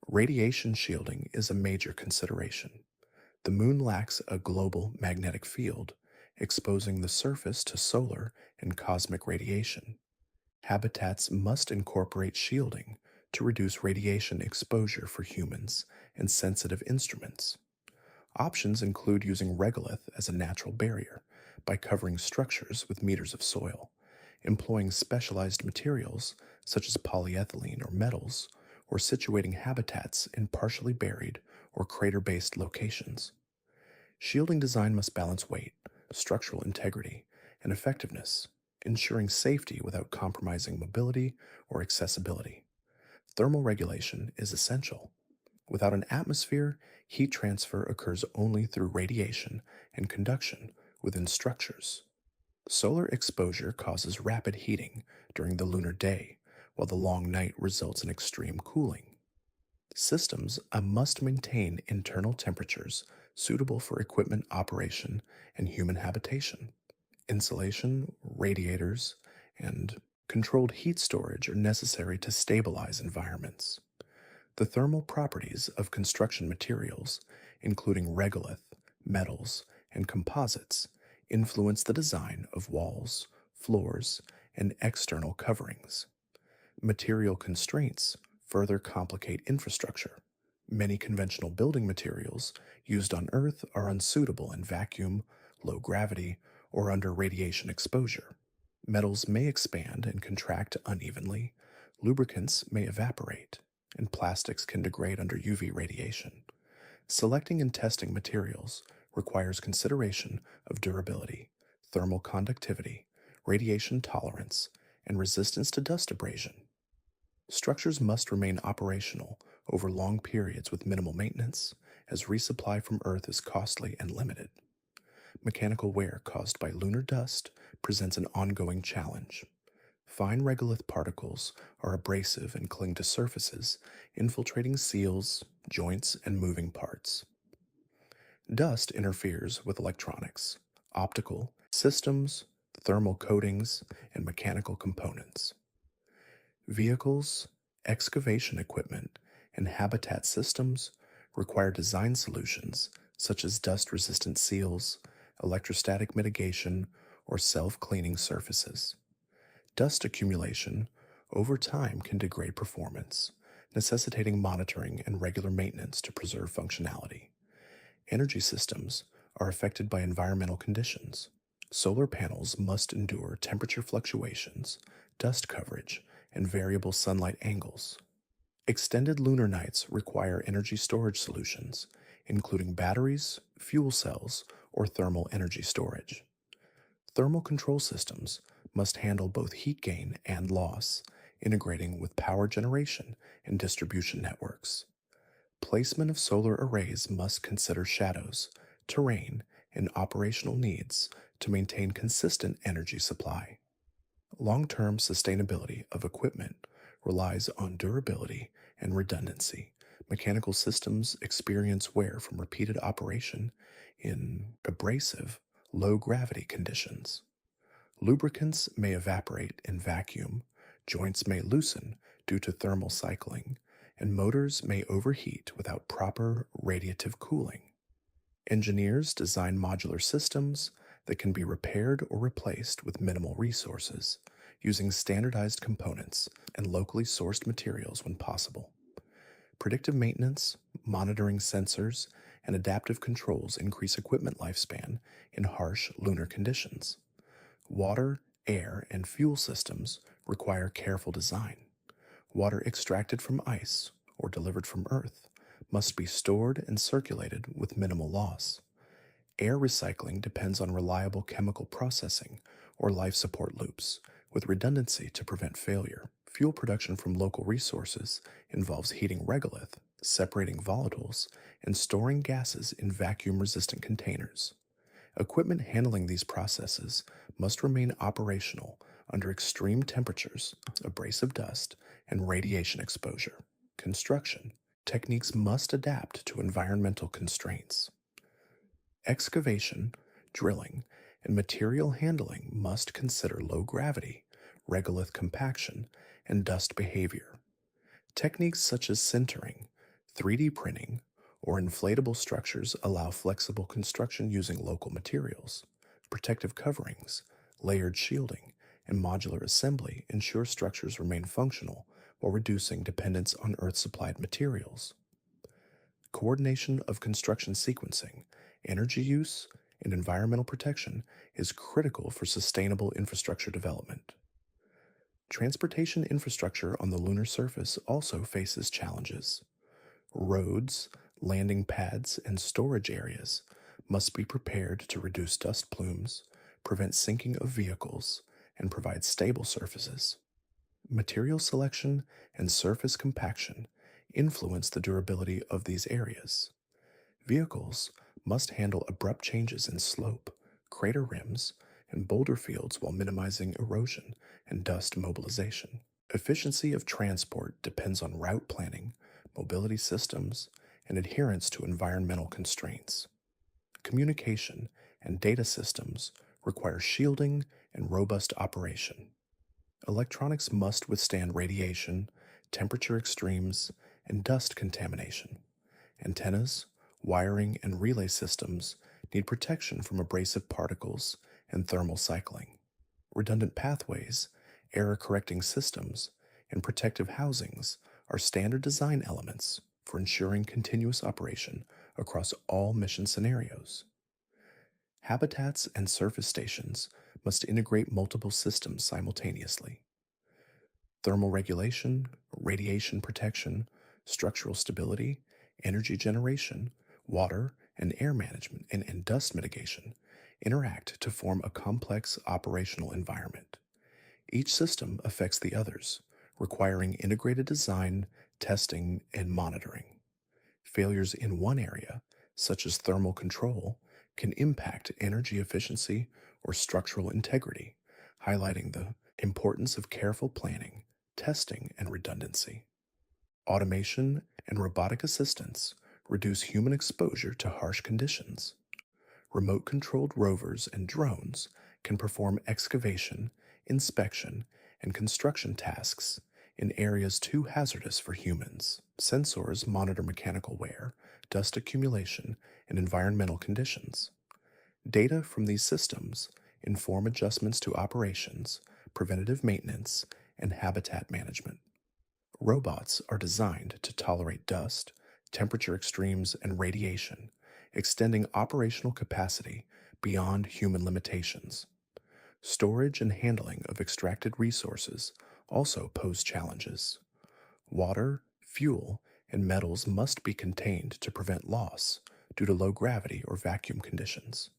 Radiation shielding is a major consideration. The moon lacks a global magnetic field, exposing the surface to solar and cosmic radiation. Habitats must incorporate shielding to reduce radiation exposure for humans and sensitive instruments. Options include using regolith as a natural barrier by covering structures with meters of soil, employing specialized materials such as polyethylene or metals, or situating habitats in partially buried or crater-based locations. Shielding design must balance weight, structural integrity, and effectiveness, ensuring safety without compromising mobility or accessibility. Thermal regulation is essential. Without an atmosphere, heat transfer occurs only through radiation and conduction within structures. Solar exposure causes rapid heating during the lunar day, while the long night results in extreme cooling. Systems must maintain internal temperatures suitable for equipment operation and human habitation. Insulation, radiators, and controlled heat storage are necessary to stabilize environments. The thermal properties of construction materials, including regolith, metals, and composites, influence the design of walls, floors, and external coverings. Material constraints further complicate infrastructure. Many conventional building materials used on Earth are unsuitable in vacuum, low gravity, or under radiation exposure. Metals may expand and contract unevenly, lubricants may evaporate, and plastics can degrade under UV radiation. Selecting and testing materials requires consideration of durability, thermal conductivity, radiation tolerance, and resistance to dust abrasion. Structures must remain operational over long periods with minimal maintenance, as resupply from Earth is costly and limited. Mechanical wear caused by lunar dust presents an ongoing challenge. Fine regolith particles are abrasive and cling to surfaces, infiltrating seals, joints, and moving parts. Dust interferes with electronics, optical systems, thermal coatings, and mechanical components. Vehicles, excavation equipment, and habitat systems require design solutions such as dust-resistant seals, electrostatic mitigation, or self-cleaning surfaces. Dust accumulation over time can degrade performance, necessitating monitoring and regular maintenance to preserve functionality. Energy systems are affected by environmental conditions. Solar panels must endure temperature fluctuations, dust coverage, and variable sunlight angles. Extended lunar nights require energy storage solutions, including batteries, fuel cells, or thermal energy storage. Thermal control systems must handle both heat gain and loss, integrating with power generation and distribution networks. Placement of solar arrays must consider shadows, terrain, and operational needs to maintain consistent energy supply. Long-term sustainability of equipment relies on durability and redundancy. Mechanical systems experience wear from repeated operation in abrasive, low-gravity conditions. Lubricants may evaporate in vacuum, joints may loosen due to thermal cycling, and motors may overheat without proper radiative cooling. Engineers design modular systems that can be repaired or replaced with minimal resources, using standardized components and locally sourced materials when possible. Predictive maintenance, monitoring sensors, and adaptive controls increase equipment lifespan in harsh lunar conditions. Water, air, and fuel systems require careful design. Water extracted from ice or delivered from Earth must be stored and circulated with minimal loss. Air recycling depends on reliable chemical processing or life support loops, with redundancy to prevent failure. Fuel production from local resources involves heating regolith, separating volatiles, and storing gases in vacuum resistant containers. Equipment handling these processes must remain operational under extreme temperatures, abrasive dust, and radiation exposure. Construction techniques must adapt to environmental constraints. Excavation, drilling, and material handling must consider low gravity, regolith compaction, and dust behavior. Techniques such as sintering, 3D printing, or inflatable structures allow flexible construction using local materials. Protective coverings, layered shielding, and modular assembly ensure structures remain functional while reducing dependence on Earth supplied materials. Coordination of construction sequencing, energy use, and environmental protection is critical for sustainable infrastructure development. Transportation infrastructure on the lunar surface also faces challenges. Roads, landing pads, and storage areas must be prepared to reduce dust plumes, prevent sinking of vehicles, and provide stable surfaces. Material selection and surface compaction influence the durability of these areas. Vehicles must handle abrupt changes in slope, crater rims, and boulder fields while minimizing erosion and dust mobilization. Efficiency of transport depends on route planning, mobility systems, and adherence to environmental constraints. Communication and data systems require shielding and robust operation. Electronics must withstand radiation, temperature extremes, and dust contamination. Antennas, wiring, and relay systems need protection from abrasive particles and thermal cycling. Redundant pathways, error correcting systems, and protective housings are standard design elements for ensuring continuous operation across all mission scenarios. Habitats and surface stations must integrate multiple systems simultaneously. Thermal regulation, radiation protection, structural stability, energy generation, water and air management, and dust mitigation interact to form a complex operational environment. Each system affects the others, requiring integrated design, testing, and monitoring. Failures in one area, such as thermal control, can impact energy efficiency or structural integrity, highlighting the importance of careful planning, testing, and redundancy. Automation and robotic assistance reduce human exposure to harsh conditions. Remote controlled rovers and drones can perform excavation, inspection, and construction tasks in areas too hazardous for humans. Sensors monitor mechanical wear, dust accumulation, and environmental conditions. Data from these systems inform adjustments to operations, preventative maintenance, and habitat management. Robots are designed to tolerate dust, temperature extremes, and radiation, extending operational capacity beyond human limitations. Storage and handling of extracted resources also pose challenges. Water, fuel, and metals must be contained to prevent loss due to low gravity or vacuum conditions.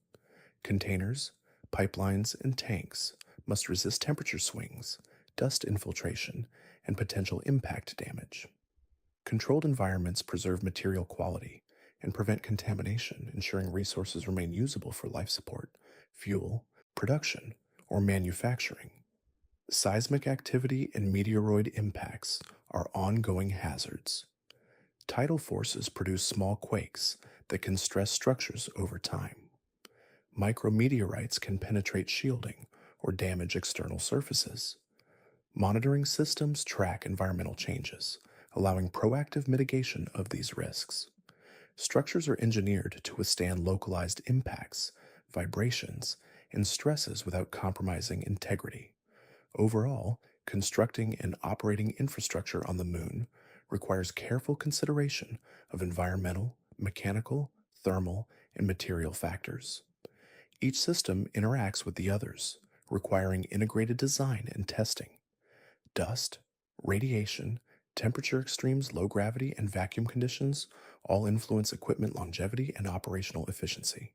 Containers, pipelines, and tanks must resist temperature swings, dust infiltration, and potential impact damage. Controlled environments preserve material quality and prevent contamination, ensuring resources remain usable for life support, fuel, production, or manufacturing. Seismic activity and meteoroid impacts are ongoing hazards. Tidal forces produce small quakes that can stress structures over time. Micrometeorites can penetrate shielding or damage external surfaces. Monitoring systems track environmental changes, allowing proactive mitigation of these risks. Structures are engineered to withstand localized impacts, vibrations, and stresses without compromising integrity. Overall, constructing and operating infrastructure on the Moon requires careful consideration of environmental, mechanical, thermal, and material factors. Each system interacts with the others, requiring integrated design and testing. Dust, radiation, temperature extremes, low gravity, and vacuum conditions all influence equipment longevity and operational efficiency.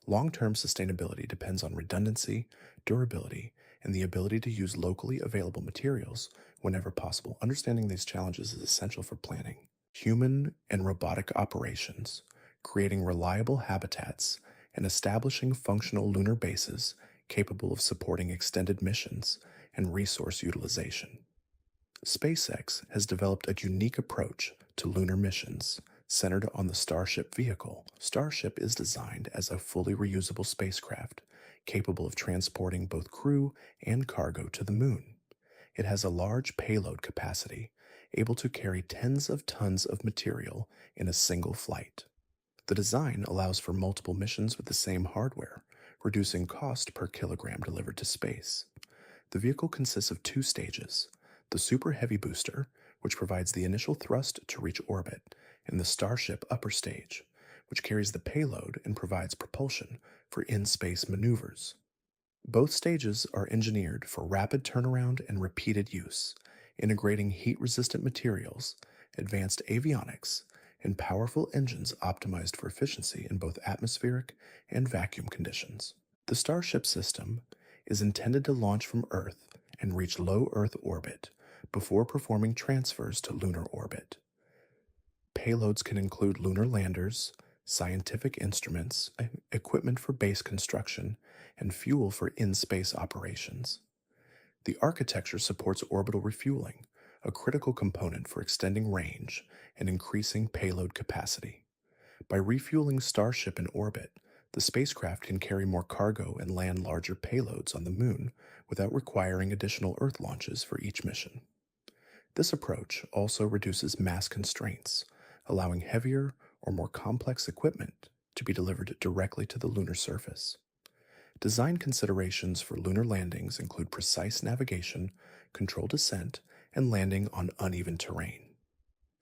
Long term sustainability depends on redundancy, durability, and the ability to use locally available materials whenever possible. Understanding these challenges is essential for planning human and robotic operations, creating reliable habitats, and establishing functional lunar bases capable of supporting extended missions and resource utilization. SpaceX has developed a unique approach to lunar missions centered on the Starship vehicle. Starship is designed as a fully reusable spacecraft capable of transporting both crew and cargo to the moon. It has a large payload capacity, able to carry tens of tons of material in a single flight. The design allows for multiple missions with the same hardware, reducing cost per kilogram delivered to space. The vehicle consists of two stages: the Super Heavy booster, which provides the initial thrust to reach orbit, and the Starship upper stage, which carries the payload and provides propulsion for in space maneuvers. Both stages are engineered for rapid turnaround and repeated use, integrating heat resistant materials, advanced avionics, and powerful engines optimized for efficiency in both atmospheric and vacuum conditions. The Starship system is intended to launch from Earth and reach low Earth orbit before performing transfers to lunar orbit. Payloads can include lunar landers, scientific instruments, equipment for base construction, and fuel for in space operations. The architecture supports orbital refueling, a critical component for extending range and increasing payload capacity. By refueling Starship in orbit, the spacecraft can carry more cargo and land larger payloads on the Moon without requiring additional Earth launches for each mission. This approach also reduces mass constraints, allowing heavier or more complex equipment to be delivered directly to the lunar surface. Design considerations for lunar landings include precise navigation, controlled descent, and landing on uneven terrain.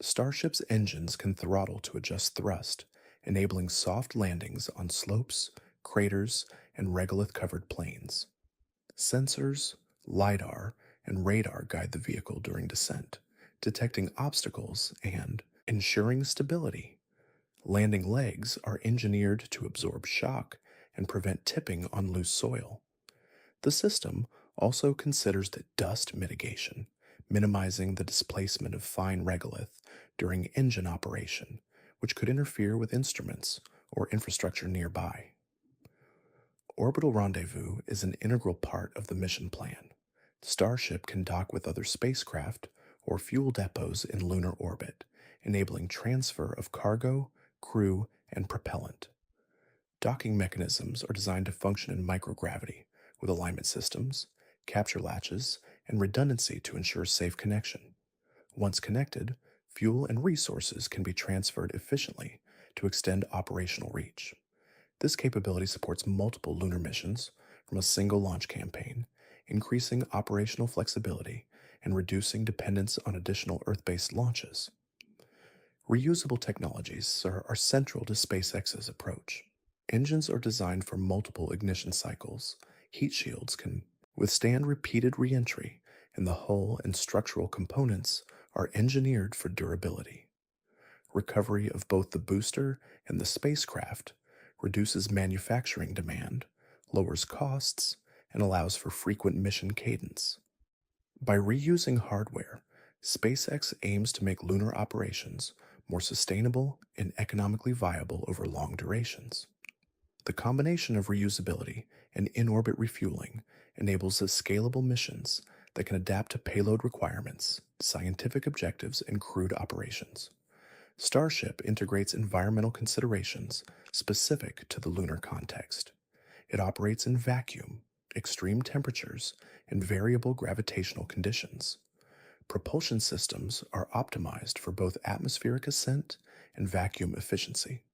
Starship's engines can throttle to adjust thrust, enabling soft landings on slopes, craters, and regolith-covered plains. Sensors, LiDAR, and radar guide the vehicle during descent, detecting obstacles and ensuring stability. Landing legs are engineered to absorb shock and prevent tipping on loose soil. The system also considers the dust mitigation, minimizing the displacement of fine regolith during engine operation, which could interfere with instruments or infrastructure nearby. Orbital rendezvous is an integral part of the mission plan. Starship can dock with other spacecraft or fuel depots in lunar orbit, enabling transfer of cargo, crew, and propellant. Docking mechanisms are designed to function in microgravity, with alignment systems, capture latches, and redundancy to ensure safe connection. Once connected, fuel and resources can be transferred efficiently to extend operational reach. This capability supports multiple lunar missions from a single launch campaign, increasing operational flexibility and reducing dependence on additional Earth-based launches. Reusable technologies are central to SpaceX's approach. Engines are designed for multiple ignition cycles. Heat shields can withstand repeated re-entry, and the hull and structural components are engineered for durability. Recovery of both the booster and the spacecraft reduces manufacturing demand, lowers costs, and allows for frequent mission cadence. By reusing hardware, SpaceX aims to make lunar operations more sustainable and economically viable over long durations. The combination of reusability and in-orbit refueling enables scalable missions that can adapt to payload requirements, scientific objectives, and crewed operations. Starship integrates environmental considerations specific to the lunar context. It operates in vacuum, extreme temperatures, and variable gravitational conditions. Propulsion systems are optimized for both atmospheric ascent and vacuum efficiency.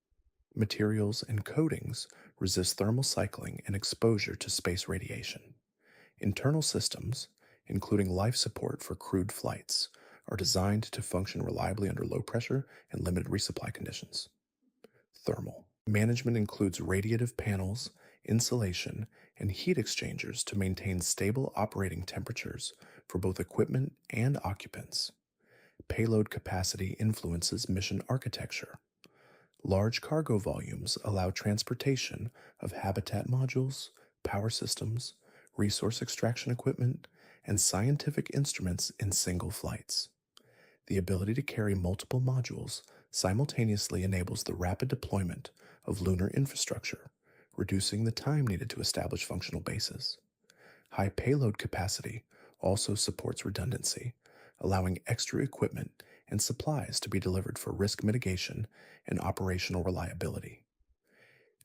Materials and coatings resist thermal cycling and exposure to space radiation. Internal systems, including life support for crewed flights, are designed to function reliably under low pressure and limited resupply conditions. Thermal. Management includes radiative panels, insulation, and heat exchangers to maintain stable operating temperatures for both equipment and occupants. Payload capacity influences mission architecture. Large cargo volumes allow transportation of habitat modules, power systems, resource extraction equipment, and scientific instruments in single flights. The ability to carry multiple modules simultaneously enables the rapid deployment of lunar infrastructure, reducing the time needed to establish functional bases. High payload capacity also supports redundancy, allowing extra equipment and supplies to be delivered for risk mitigation and operational reliability.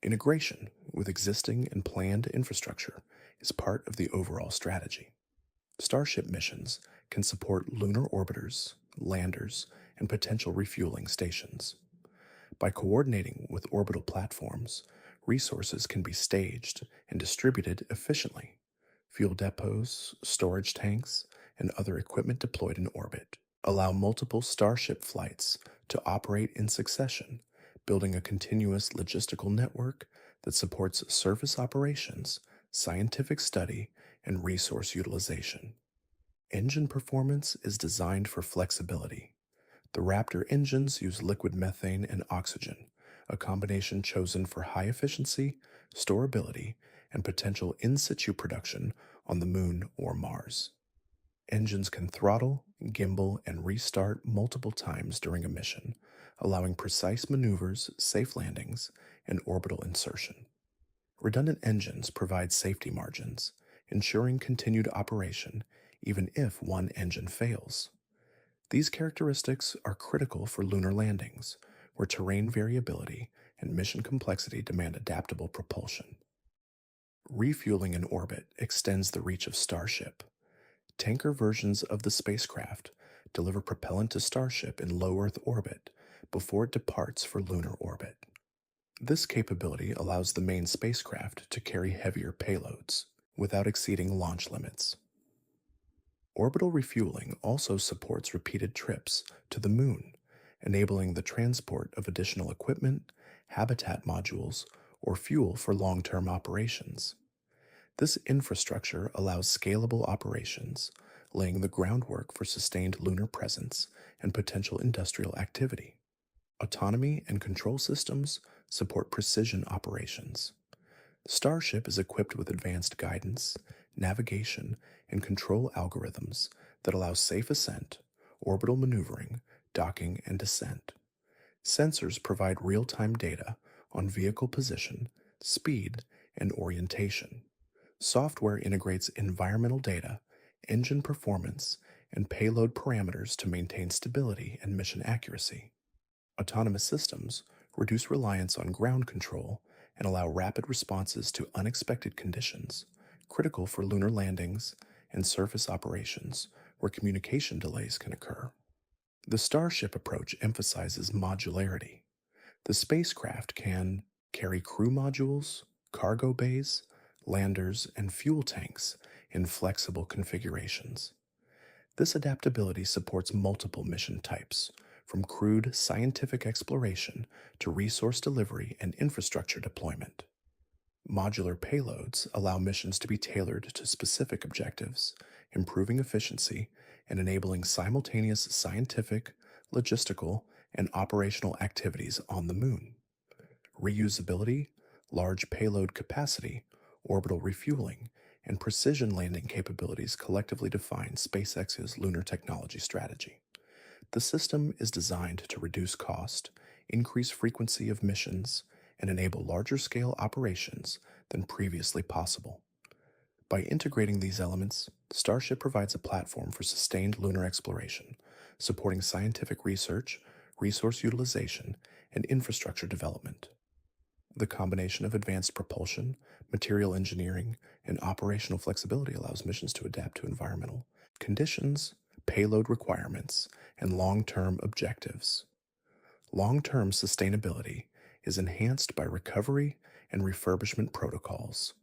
Integration with existing and planned infrastructure is part of the overall strategy. Starship missions can support lunar orbiters, landers, and potential refueling stations. By coordinating with orbital platforms, resources can be staged and distributed efficiently. Fuel depots, storage tanks, and other equipment deployed in orbit allow multiple Starship flights to operate in succession, building a continuous logistical network that supports surface operations, scientific study, and resource utilization. Engine performance is designed for flexibility. The Raptor engines use liquid methane and oxygen, a combination chosen for high efficiency, storability, and potential in situ production on the Moon or Mars. Engines can throttle, gimbal, and restart multiple times during a mission, allowing precise maneuvers, safe landings, and orbital insertion. Redundant engines provide safety margins, ensuring continued operation even if one engine fails. These characteristics are critical for lunar landings, where terrain variability and mission complexity demand adaptable propulsion. Refueling in orbit extends the reach of Starship. Tanker versions of the spacecraft deliver propellant to Starship in low Earth orbit before it departs for lunar orbit. This capability allows the main spacecraft to carry heavier payloads without exceeding launch limits. Orbital refueling also supports repeated trips to the Moon, enabling the transport of additional equipment, habitat modules, or fuel for long term operations. This infrastructure allows scalable operations, laying the groundwork for sustained lunar presence and potential industrial activity. Autonomy and control systems support precision operations. Starship is equipped with advanced guidance, navigation, and control algorithms that allow safe ascent, orbital maneuvering, docking, and descent. Sensors provide real time data on vehicle position, speed, and orientation. Software integrates environmental data, engine performance, and payload parameters to maintain stability and mission accuracy. Autonomous systems reduce reliance on ground control and allow rapid responses to unexpected conditions, critical for lunar landings and surface operations where communication delays can occur. The Starship approach emphasizes modularity. The spacecraft can carry crew modules, cargo bays, landers, and fuel tanks in flexible configurations. This adaptability supports multiple mission types, from crewed scientific exploration to resource delivery and infrastructure deployment. Modular payloads allow missions to be tailored to specific objectives, improving efficiency and enabling simultaneous scientific, logistical, and operational activities on the Moon. Reusability, large payload capacity, orbital refueling, and precision landing capabilities collectively define SpaceX's lunar technology strategy. The system is designed to reduce cost, increase frequency of missions, and enable larger scale operations than previously possible. By integrating these elements, Starship provides a platform for sustained lunar exploration, supporting scientific research, resource utilization, and infrastructure development. The combination of advanced propulsion, material engineering, and operational flexibility allows missions to adapt to environmental conditions, payload requirements, and long term objectives. Long term sustainability is enhanced by recovery and refurbishment protocols.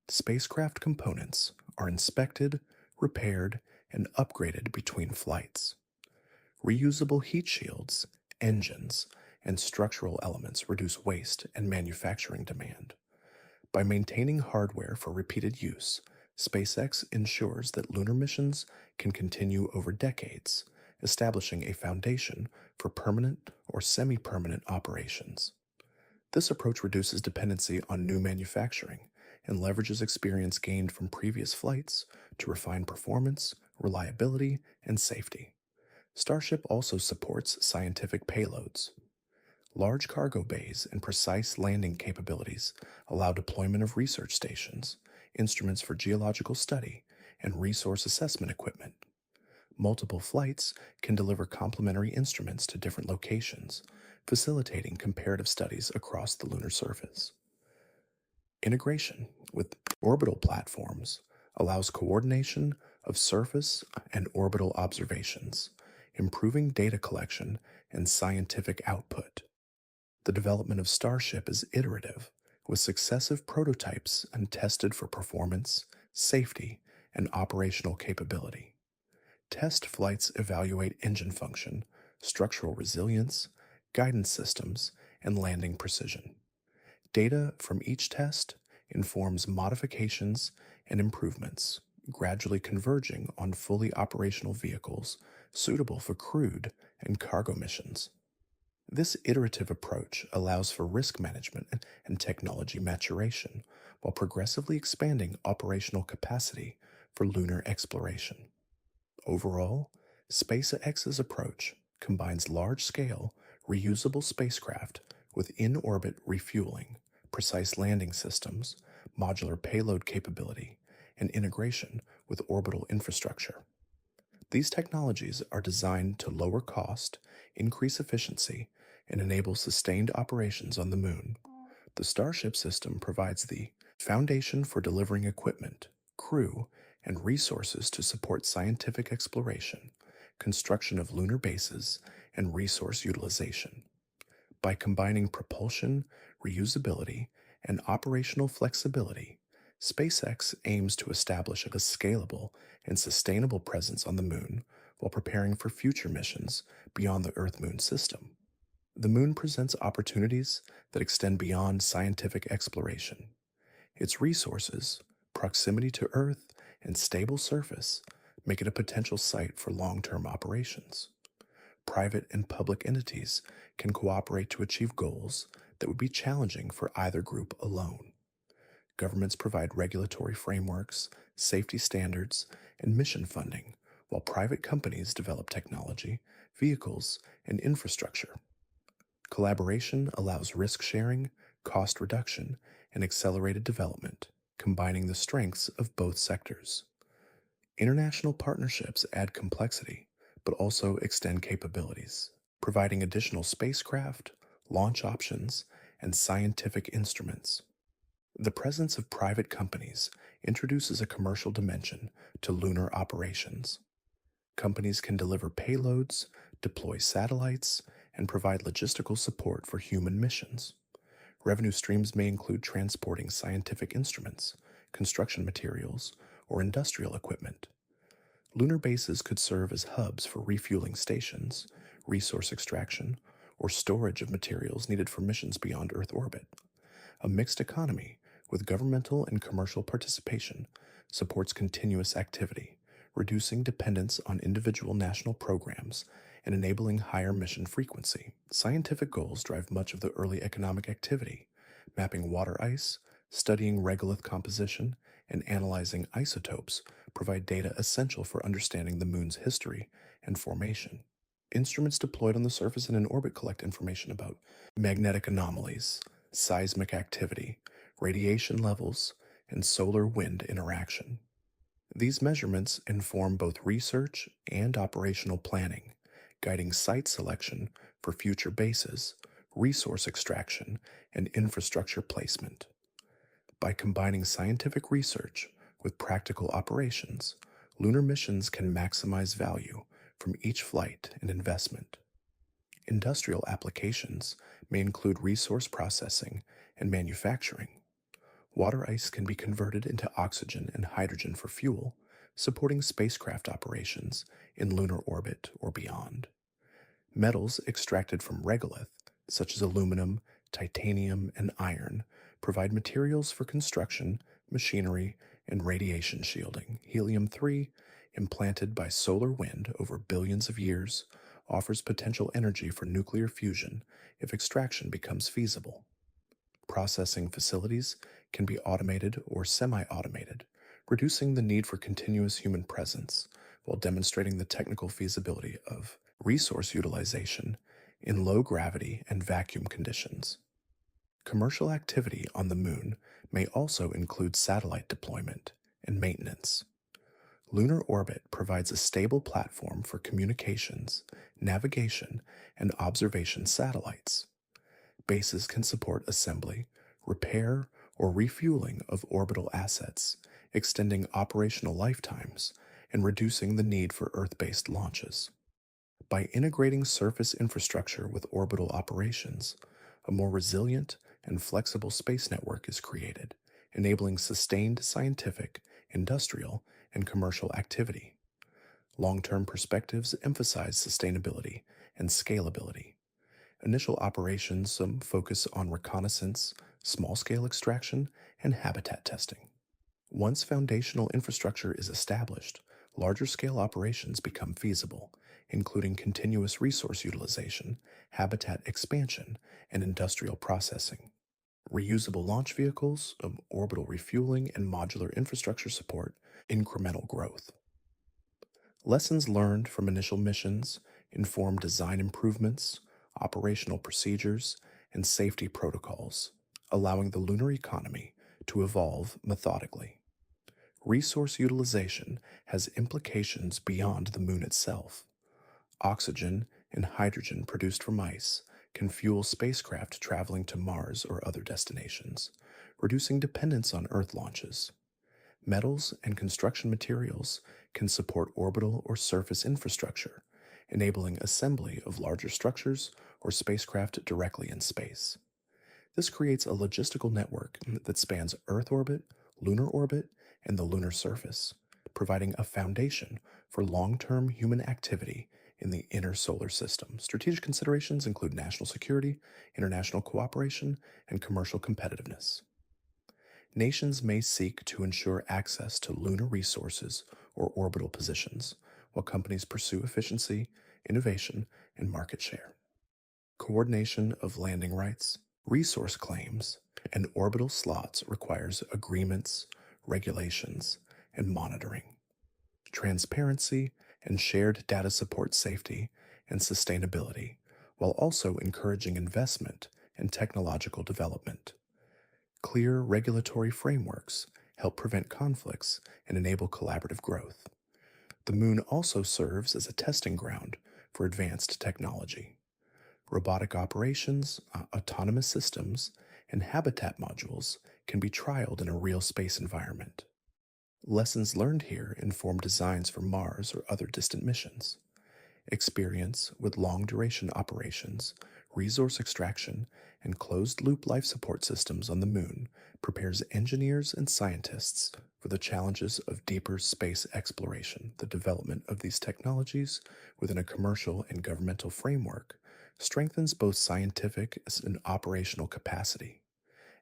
Spacecraft components are inspected, repaired, and upgraded between flights. Reusable heat shields, engines, and structural elements reduce waste and manufacturing demand. By maintaining hardware for repeated use, SpaceX ensures that lunar missions can continue over decades, establishing a foundation for permanent or semi permanent operations. This approach reduces dependency on new manufacturing and leverages experience gained from previous flights to refine performance, reliability, and safety. Starship also supports scientific payloads. Large cargo bays and precise landing capabilities allow deployment of research stations, instruments for geological study, and resource assessment equipment. Multiple flights can deliver complementary instruments to different locations, facilitating comparative studies across the lunar surface. Integration with orbital platforms allows coordination of surface and orbital observations, improving data collection and scientific output. The development of Starship is iterative, with successive prototypes and tested for performance, safety, and operational capability. Test flights evaluate engine function, structural resilience, guidance systems, and landing precision. Data from each test informs modifications and improvements, gradually converging on fully operational vehicles suitable for crewed and cargo missions. This iterative approach allows for risk management and technology maturation while progressively expanding operational capacity for lunar exploration. Overall, SpaceX's approach combines large-scale, reusable spacecraft with in-orbit refueling, precise landing systems, modular payload capability, and integration with orbital infrastructure. These technologies are designed to lower cost, increase efficiency, and enable sustained operations on the Moon. The Starship system provides the foundation for delivering equipment, crew, and resources to support scientific exploration, construction of lunar bases, and resource utilization. By combining propulsion, reusability, and operational flexibility, SpaceX aims to establish a scalable and sustainable presence on the Moon while preparing for future missions beyond the Earth-Moon system. The Moon presents opportunities that extend beyond scientific exploration. Its resources, proximity to Earth, and stable surface make it a potential site for long-term operations. Private and public entities can cooperate to achieve goals that would be challenging for either group alone. Governments provide regulatory frameworks, safety standards, and mission funding, while private companies develop technology, vehicles, and infrastructure. Collaboration allows risk sharing, cost reduction, and accelerated development, combining the strengths of both sectors. International partnerships add complexity, but also extend capabilities, providing additional spacecraft, launch options, and scientific instruments. The presence of private companies introduces a commercial dimension to lunar operations. Companies can deliver payloads, deploy satellites, and provide logistical support for human missions. Revenue streams may include transporting scientific instruments, construction materials, or industrial equipment. Lunar bases could serve as hubs for refueling stations, resource extraction, or storage of materials needed for missions beyond Earth orbit. A mixed economy with governmental and commercial participation supports continuous activity, reducing dependence on individual national programs and enabling higher mission frequency. Scientific goals drive much of the early economic activity, mapping water ice, studying regolith composition, and analyzing isotopes provide data essential for understanding the Moon's history and formation. Instruments deployed on the surface and in orbit collect information about magnetic anomalies, seismic activity, radiation levels, and solar-wind interaction. These measurements inform both research and operational planning, guiding site selection for future bases, resource extraction, and infrastructure placement. By combining scientific research with practical operations, lunar missions can maximize value from each flight and investment. Industrial applications may include resource processing and manufacturing. Water ice can be converted into oxygen and hydrogen for fuel, supporting spacecraft operations in lunar orbit or beyond. Metals extracted from regolith, such as aluminum, titanium, and iron, provide materials for construction, machinery, and radiation shielding. Helium 3, implanted by solar wind over billions of years, offers potential energy for nuclear fusion if extraction becomes feasible. Processing facilities can be automated or semi automated, reducing the need for continuous human presence while demonstrating the technical feasibility of resource utilization in low gravity and vacuum conditions. Commercial activity on the moon may also include satellite deployment and maintenance. Lunar orbit provides a stable platform for communications, navigation, and observation satellites. Bases can support assembly, repair, or refueling of orbital assets, extending operational lifetimes and reducing the need for Earth based launches. By integrating surface infrastructure with orbital operations, a more resilient and flexible space network is created, enabling sustained scientific, industrial, and commercial activity. Long term perspectives emphasize sustainability and scalability. Initial operations focus on reconnaissance, small scale extraction, and habitat testing. Once foundational infrastructure is established, larger scale operations become feasible, including continuous resource utilization, habitat expansion, and industrial processing. Reusable launch vehicles, orbital refueling, and modular infrastructure support incremental growth. Lessons learned from initial missions inform design improvements, operational procedures, and safety protocols, allowing the lunar economy to evolve methodically. Resource utilization has implications beyond the moon itself. Oxygen and hydrogen produced from ice can fuel spacecraft traveling to Mars or other destinations, reducing dependence on Earth launches. Metals and construction materials can support orbital or surface infrastructure, enabling assembly of larger structures or spacecraft directly in space. This creates a logistical network that spans Earth orbit, lunar orbit, and the lunar surface, providing a foundation for long term human activity in the inner solar system. Strategic considerations include national security, international cooperation, and commercial competitiveness. Nations may seek to ensure access to lunar resources or orbital positions, while companies pursue efficiency, innovation, and market share. Coordination of landing rights, resource claims, and orbital slots requires agreements, regulations, and monitoring. Transparency and shared data support safety and sustainability, while also encouraging investment and technological development. Clear regulatory frameworks help prevent conflicts and enable collaborative growth. The moon also serves as a testing ground for advanced technology. Robotic operations, autonomous systems, and habitat modules can be trialed in a real space environment. Lessons learned here inform designs for Mars or other distant missions. Experience with long duration operations, resource extraction, and closed loop life support systems on the moon prepares engineers and scientists for the challenges of deeper space exploration. The development of these technologies within a commercial and governmental framework strengthens both scientific and operational capacity.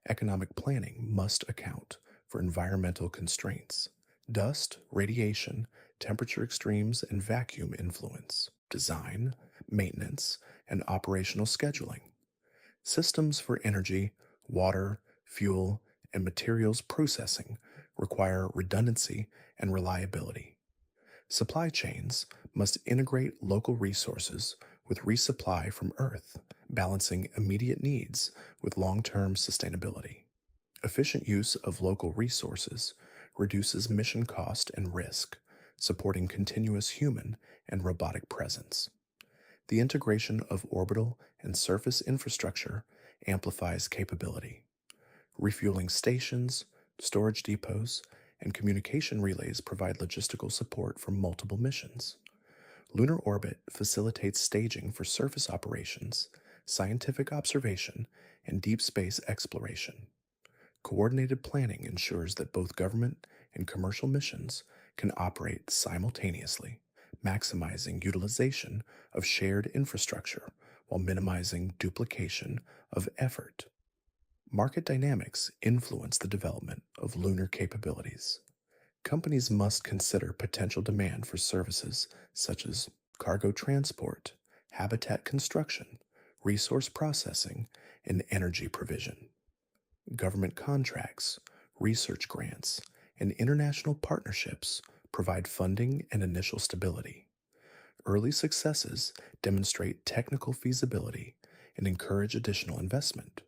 Economic planning must account for environmental constraints, dust, radiation, temperature extremes, and vacuum influence, design, maintenance, and operational scheduling. Systems for energy, water, fuel, and materials processing require redundancy and reliability. Supply chains must integrate local resources with resupply from Earth, balancing immediate needs with long-term sustainability. Efficient use of local resources reduces mission cost and risk, supporting continuous human and robotic presence. The integration of orbital and surface infrastructure amplifies capability. Refueling stations, storage depots, and communication relays provide logistical support for multiple missions. Lunar orbit facilitates staging for surface operations, scientific observation, and deep space exploration. Coordinated planning ensures that both government and commercial missions can operate simultaneously, maximizing utilization of shared infrastructure while minimizing duplication of effort. Market dynamics influence the development of lunar capabilities. Companies must consider potential demand for services such as cargo transport, habitat construction, resource processing, and energy provision. Government contracts, research grants, and international partnerships provide funding and initial stability. Early successes demonstrate technical feasibility and encourage additional investment.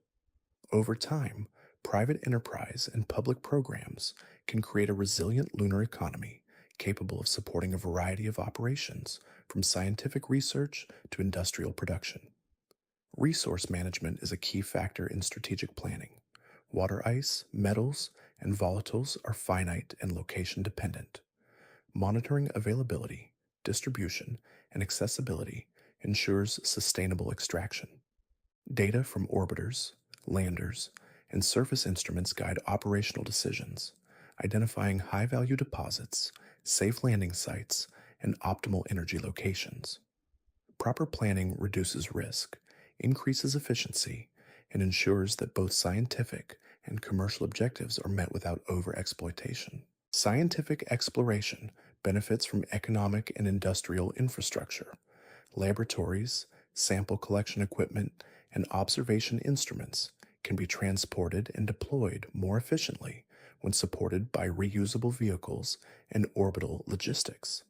Over time, private enterprise and public programs can create a resilient lunar economy capable of supporting a variety of operations, from scientific research to industrial production. Resource management is a key factor in strategic planning. Water ice, metals, and volatiles are finite and location dependent. Monitoring availability, distribution, and accessibility ensures sustainable extraction. Data from orbiters, landers, and surface instruments guide operational decisions, identifying high value deposits, safe landing sites, and optimal energy locations. Proper planning reduces risk, increases efficiency, and ensures that both scientific and commercial objectives are met without overexploitation. Scientific exploration benefits from economic and industrial infrastructure. Laboratories, sample collection equipment, and observation instruments can be transported and deployed more efficiently when supported by reusable vehicles and orbital logistics.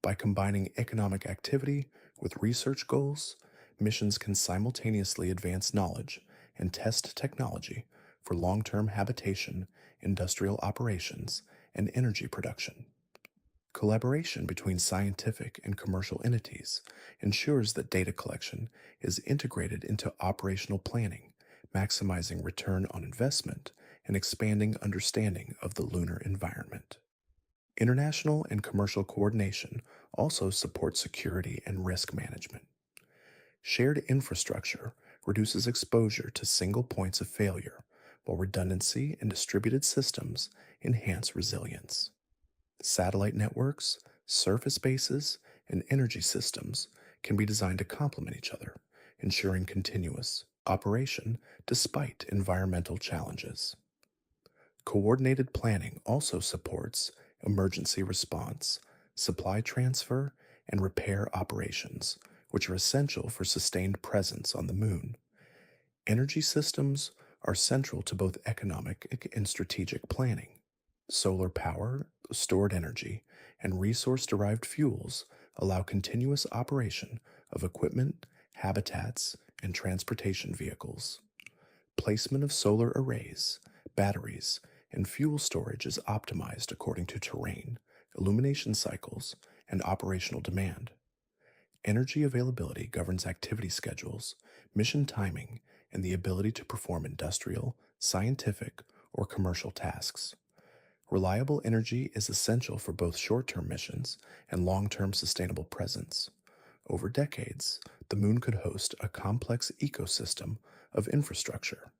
By combining economic activity with research goals, missions can simultaneously advance knowledge and test technology for long term habitation, industrial operations, and energy production. Collaboration between scientific and commercial entities ensures that data collection is integrated into operational planning, maximizing return on investment and expanding understanding of the lunar environment. International and commercial coordination also supports security and risk management. Shared infrastructure reduces exposure to single points of failure, while redundancy and distributed systems enhance resilience. Satellite networks, surface bases, and energy systems can be designed to complement each other, ensuring continuous operation despite environmental challenges. Coordinated planning also supports emergency response, supply transfer, and repair operations, which are essential for sustained presence on the moon. Energy systems are central to both economic and strategic planning. Solar power, stored energy, and resource derived fuels allow continuous operation of equipment, habitats, and transportation vehicles. Placement of solar arrays, batteries, and fuel storage is optimized according to terrain, illumination cycles, and operational demand. Energy availability governs activity schedules, mission timing, and the ability to perform industrial, scientific, or commercial tasks. Reliable energy is essential for both short-term missions and long-term sustainable presence. Over decades, the moon could host a complex ecosystem of infrastructure.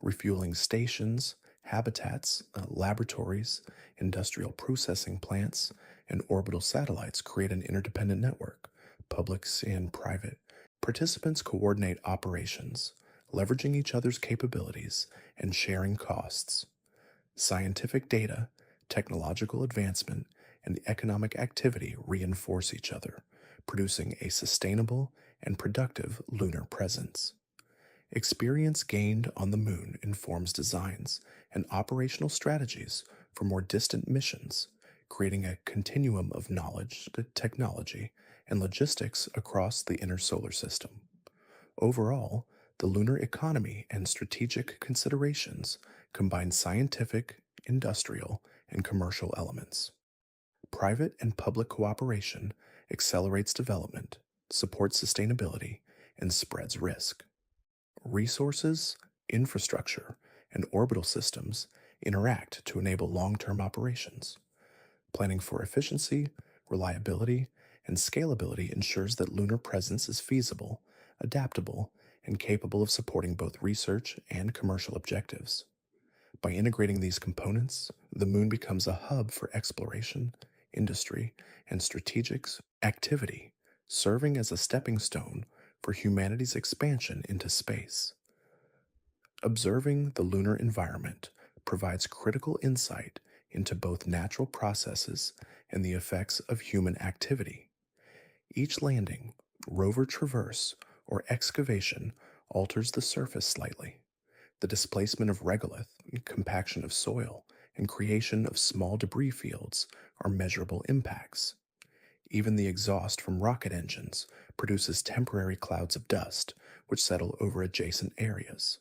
Refueling stations, habitats, laboratories, industrial processing plants, and orbital satellites create an interdependent network, public and private. Participants coordinate operations, leveraging each other's capabilities and sharing costs. Scientific data, technological advancement, and economic activity reinforce each other, producing a sustainable and productive lunar presence. Experience gained on the moon informs designs and operational strategies for more distant missions, creating a continuum of knowledge, technology, and logistics across the inner solar system. Overall, the lunar economy and strategic considerations combine scientific, industrial, and commercial elements. Private and public cooperation accelerates development, supports sustainability, and spreads risk. Resources, infrastructure, and orbital systems interact to enable long term operations. Planning for efficiency, reliability, and scalability ensures that lunar presence is feasible, adaptable, and capable of supporting both research and commercial objectives. By integrating these components, the moon becomes a hub for exploration, industry, and strategic activity, serving as a stepping stone for humanity's expansion into space. Observing the lunar environment provides critical insight into both natural processes and the effects of human activity. Each landing, rover traverse, or excavation alters the surface slightly. The displacement of regolith, compaction of soil, and creation of small debris fields are measurable impacts. Even the exhaust from rocket engines produces temporary clouds of dust, which settle over adjacent areas.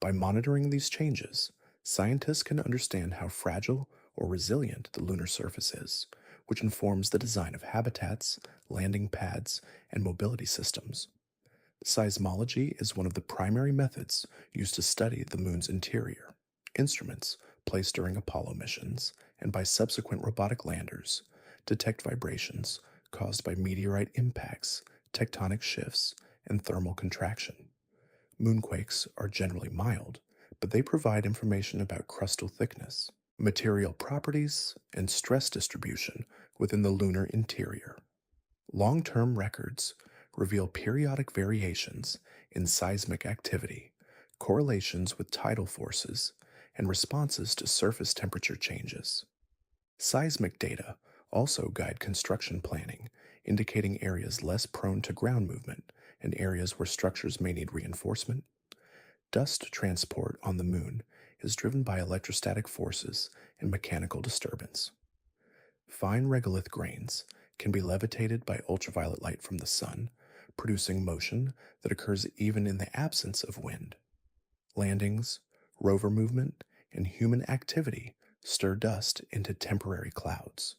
By monitoring these changes, scientists can understand how fragile or resilient the lunar surface is, which informs the design of habitats, landing pads, and mobility systems. Seismology is one of the primary methods used to study the moon's interior. Instruments, placed during Apollo missions and by subsequent robotic landers, detect vibrations caused by meteorite impacts, tectonic shifts, and thermal contraction. Moonquakes are generally mild, but they provide information about crustal thickness, material properties, and stress distribution within the lunar interior. Long-term records reveal periodic variations in seismic activity, correlations with tidal forces, and responses to surface temperature changes. Seismic data also guide construction planning, indicating areas less prone to ground movement and areas where structures may need reinforcement. Dust transport on the moon is driven by electrostatic forces and mechanical disturbance. Fine regolith grains can be levitated by ultraviolet light from the sun, producing motion that occurs even in the absence of wind. Landings, rover movement, and human activity stir dust into temporary clouds.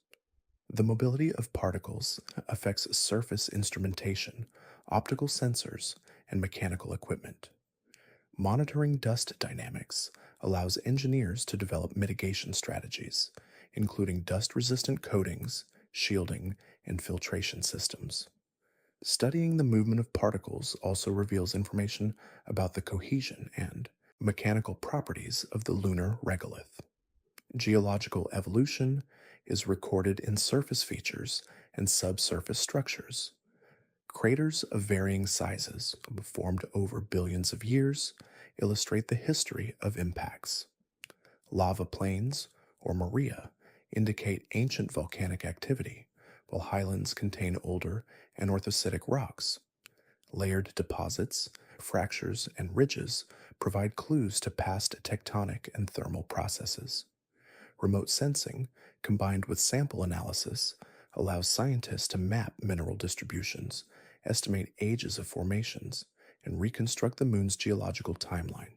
The mobility of particles affects surface instrumentation, optical sensors, and mechanical equipment. Monitoring dust dynamics allows engineers to develop mitigation strategies, including dust-resistant coatings, shielding, and filtration systems. Studying the movement of particles also reveals information about the cohesion and mechanical properties of the lunar regolith. Geological evolution is recorded in surface features and subsurface structures. Craters of varying sizes, formed over billions of years, illustrate the history of impacts. Lava plains, or maria, indicate ancient volcanic activity, while highlands contain older anorthositic rocks. Layered deposits, fractures, and ridges provide clues to past tectonic and thermal processes. Remote sensing, combined with sample analysis, allows scientists to map mineral distributions, estimate ages of formations, and reconstruct the moon's geological timeline.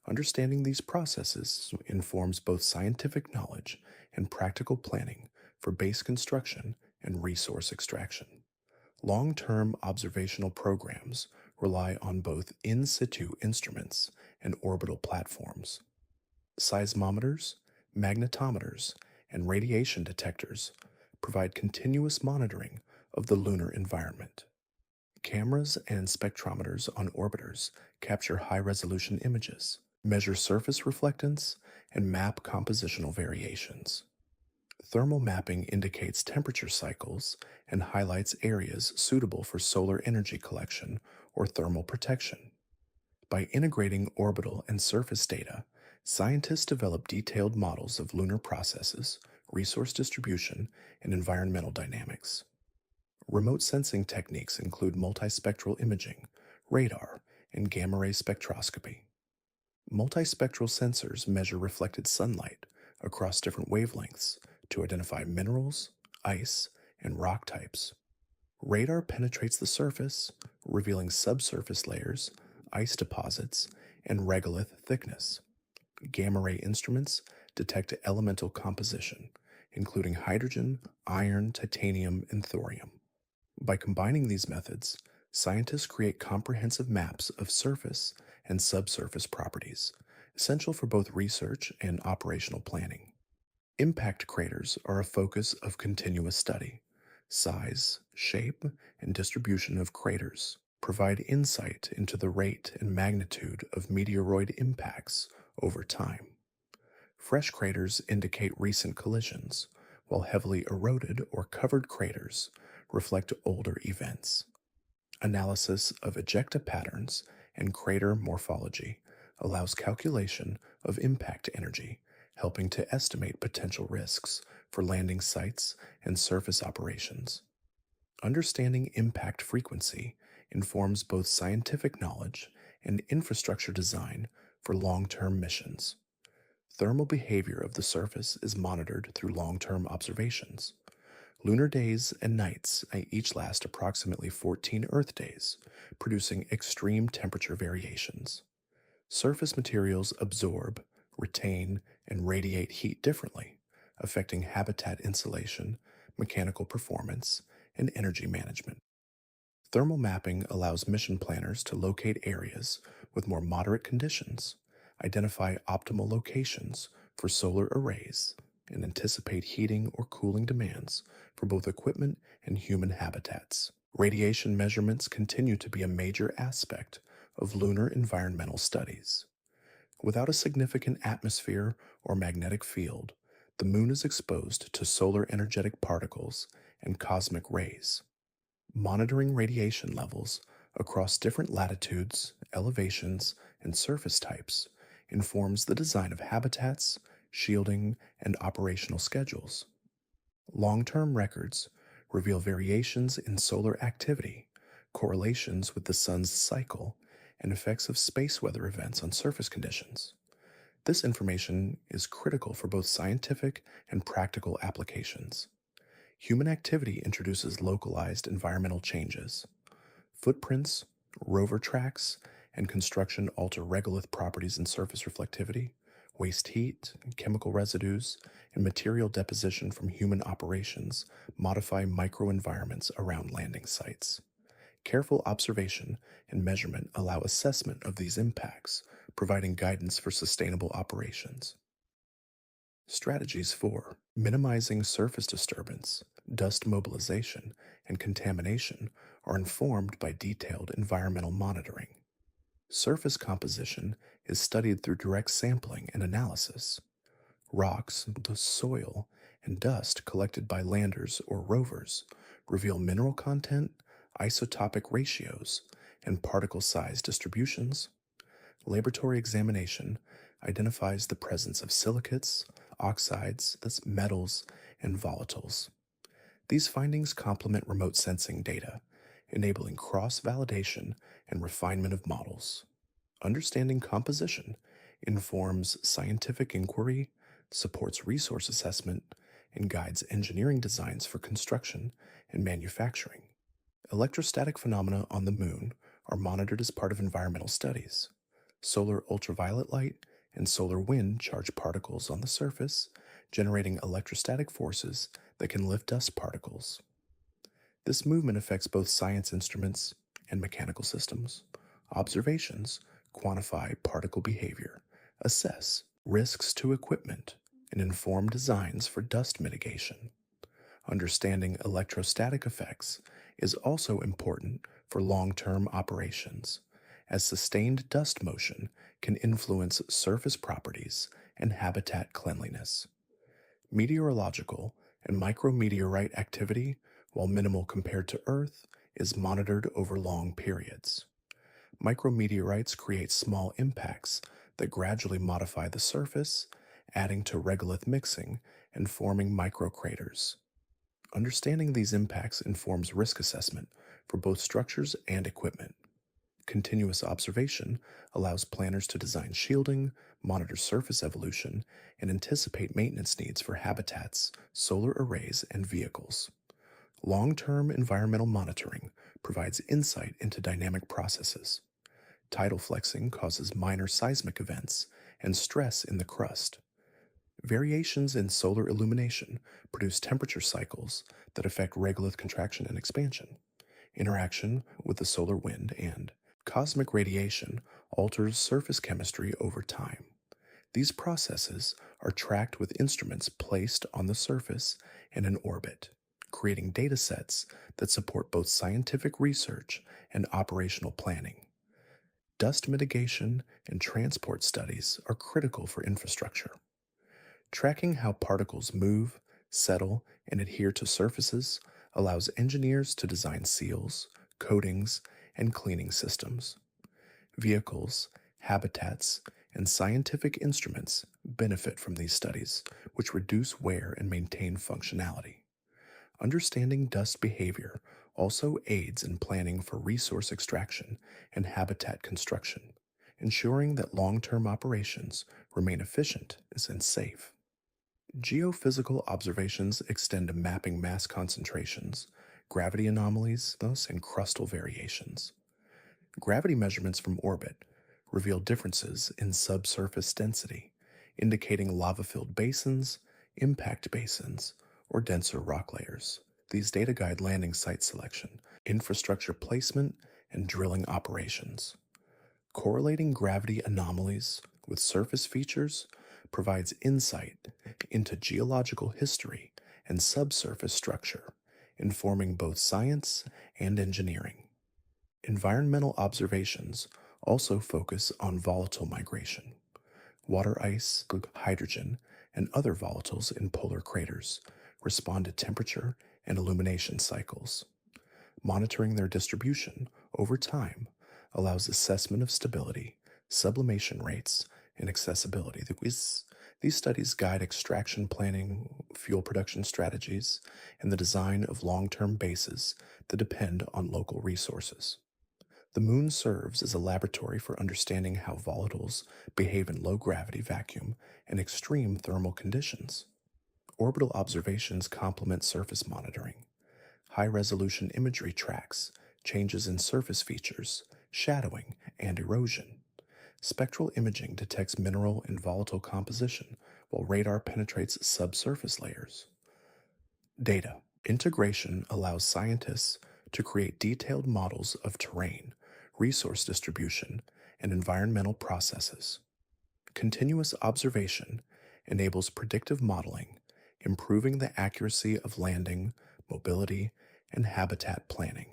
Understanding these processes informs both scientific knowledge and practical planning for base construction and resource extraction. Long-term observational programs rely on both in situ instruments and orbital platforms. Seismometers, magnetometers, and radiation detectors provide continuous monitoring of the lunar environment. Cameras and spectrometers on orbiters capture high-resolution images, measure surface reflectance, and map compositional variations. Thermal mapping indicates temperature cycles and highlights areas suitable for solar energy collection or thermal protection. By integrating orbital and surface data, scientists develop detailed models of lunar processes, resource distribution, and environmental dynamics. Remote sensing techniques include multispectral imaging, radar, and gamma-ray spectroscopy. Multispectral sensors measure reflected sunlight across different wavelengths to identify minerals, ice, and rock types. Radar penetrates the surface, revealing subsurface layers, ice deposits, and regolith thickness. Gamma-ray instruments detect elemental composition, including hydrogen, iron, titanium, and thorium. By combining these methods, scientists create comprehensive maps of surface and subsurface properties, essential for both research and operational planning. Impact craters are a focus of continuous study. Size, shape, and distribution of craters provide insight into the rate and magnitude of meteoroid impacts over time. Fresh craters indicate recent collisions, while heavily eroded or covered craters reflect older events. Analysis of ejecta patterns and crater morphology allows calculation of impact energy, helping to estimate potential risks for landing sites and surface operations. Understanding impact frequency informs both scientific knowledge and infrastructure design for long term missions. Thermal behavior of the surface is monitored through long term observations. Lunar days and nights each last approximately 14 Earth days, producing extreme temperature variations. Surface materials absorb, retain, and radiate heat differently, affecting habitat insulation, mechanical performance, and energy management. Thermal mapping allows mission planners to locate areas with more moderate conditions, identify optimal locations for solar arrays, and anticipate heating or cooling demands for both equipment and human habitats. Radiation measurements continue to be a major aspect of lunar environmental studies. Without a significant atmosphere or magnetic field, the moon is exposed to solar energetic particles and cosmic rays. Monitoring radiation levels across different latitudes, elevations, and surface types informs the design of habitats, shielding, and operational schedules. Long term records reveal variations in solar activity, correlations with the sun's cycle, and effects of space weather events on surface conditions. This information is critical for both scientific and practical applications. Human activity introduces localized environmental changes. Footprints, rover tracks, and construction alter regolith properties in surface reflectivity, waste heat, chemical residues, and material deposition from human operations modify microenvironments around landing sites. Careful observation and measurement allow assessment of these impacts, providing guidance for sustainable operations. Strategies for minimizing surface disturbance, dust mobilization, and contamination are informed by detailed environmental monitoring. Surface composition is studied through direct sampling and analysis. Rocks, the soil, and dust collected by landers or rovers reveal mineral content, isotopic ratios, and particle size distributions. Laboratory examination identifies the presence of silicates, oxides, that's metals, and volatiles. These findings complement remote sensing data, enabling cross validation and refinement of models. Understanding composition informs scientific inquiry, supports resource assessment, and guides engineering designs for construction and manufacturing. Electrostatic phenomena on the moon are monitored as part of environmental studies. Solar ultraviolet light and solar wind charge particles on the surface, generating electrostatic forces that can lift dust particles. This movement affects both science instruments and mechanical systems. Observations quantify particle behavior, assess risks to equipment, and inform designs for dust mitigation. Understanding electrostatic effects is also important for long-term operations, as sustained dust motion can influence surface properties and habitat cleanliness. Meteorological and micrometeorite activity, while minimal compared to Earth, is monitored over long periods. Micrometeorites create small impacts that gradually modify the surface, adding to regolith mixing and forming microcraters. Understanding these impacts informs risk assessment for both structures and equipment. Continuous observation allows planners to design shielding, monitor surface evolution, and anticipate maintenance needs for habitats, solar arrays, and vehicles. Long-term environmental monitoring provides insight into dynamic processes. Tidal flexing causes minor seismic events and stress in the crust. Variations in solar illumination produce temperature cycles that affect regolith contraction and expansion. Interaction with the solar wind and cosmic radiation alters surface chemistry over time. These processes are tracked with instruments placed on the surface and in orbit, creating data sets that support both scientific research and operational planning. Dust mitigation and transport studies are critical for infrastructure. Tracking how particles move, settle, and adhere to surfaces allows engineers to design seals, coatings, and cleaning systems. Vehicles, habitats, and scientific instruments benefit from these studies, which reduce wear and maintain functionality. Understanding dust behavior also aids in planning for resource extraction and habitat construction, ensuring that long term operations remain efficient and safe. Geophysical observations extend to mapping mass concentrations, gravity anomalies, and crustal variations. Gravity measurements from orbit reveal differences in subsurface density, indicating lava filled basins, impact basins, or denser rock layers. These data guide landing site selection, infrastructure placement, and drilling operations. Correlating gravity anomalies with surface features provides insight into geological history and subsurface structure, informing both science and engineering. Environmental observations also focus on volatile migration. Water ice, hydrogen, and other volatiles in polar craters respond to temperature and illumination cycles. Monitoring their distribution over time allows assessment of stability, sublimation rates, and accessibility. These studies guide extraction planning, fuel production strategies, and the design of long term bases that depend on local resources. The moon serves as a laboratory for understanding how volatiles behave in low gravity vacuum and extreme thermal conditions. Orbital observations complement surface monitoring. High resolution imagery tracks changes in surface features, shadowing, and erosion. Spectral imaging detects mineral and volatile composition, while radar penetrates subsurface layers. Data integration allows scientists to create detailed models of terrain, resource distribution, and environmental processes. Continuous observation enables predictive modeling, improving the accuracy of landing, mobility, and habitat planning.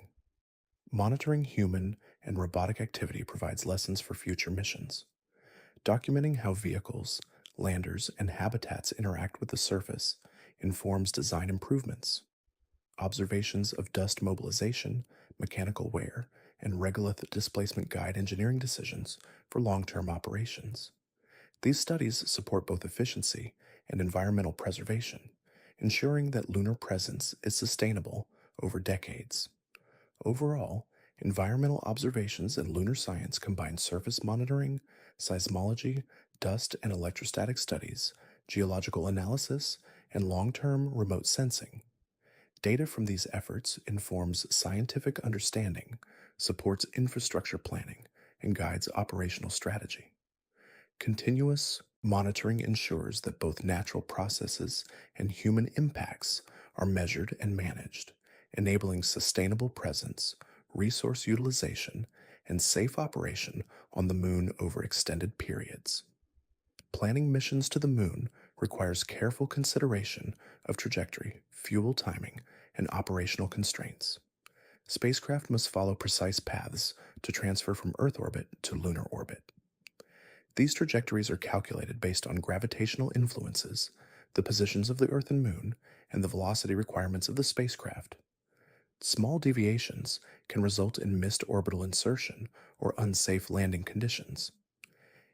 Monitoring human and robotic activity provides lessons for future missions. Documenting how vehicles, landers, and habitats interact with the surface informs design improvements. Observations of dust mobilization, mechanical wear, and regolith displacement guide engineering decisions for long term operations. These studies support both efficiency and environmental preservation, ensuring that lunar presence is sustainable over decades. Overall, environmental observations in lunar science combine surface monitoring, seismology, dust and electrostatic studies, geological analysis, and long term remote sensing. Data from these efforts informs scientific understanding, supports infrastructure planning, and guides operational strategy. Continuous monitoring ensures that both natural processes and human impacts are measured and managed, enabling sustainable presence, resource utilization, and safe operation on the moon over extended periods. Planning missions to the moon requires careful consideration of trajectory, fuel timing, and operational constraints. Spacecraft must follow precise paths to transfer from Earth orbit to lunar orbit. These trajectories are calculated based on gravitational influences, the positions of the Earth and Moon, and the velocity requirements of the spacecraft. Small deviations can result in missed orbital insertion or unsafe landing conditions.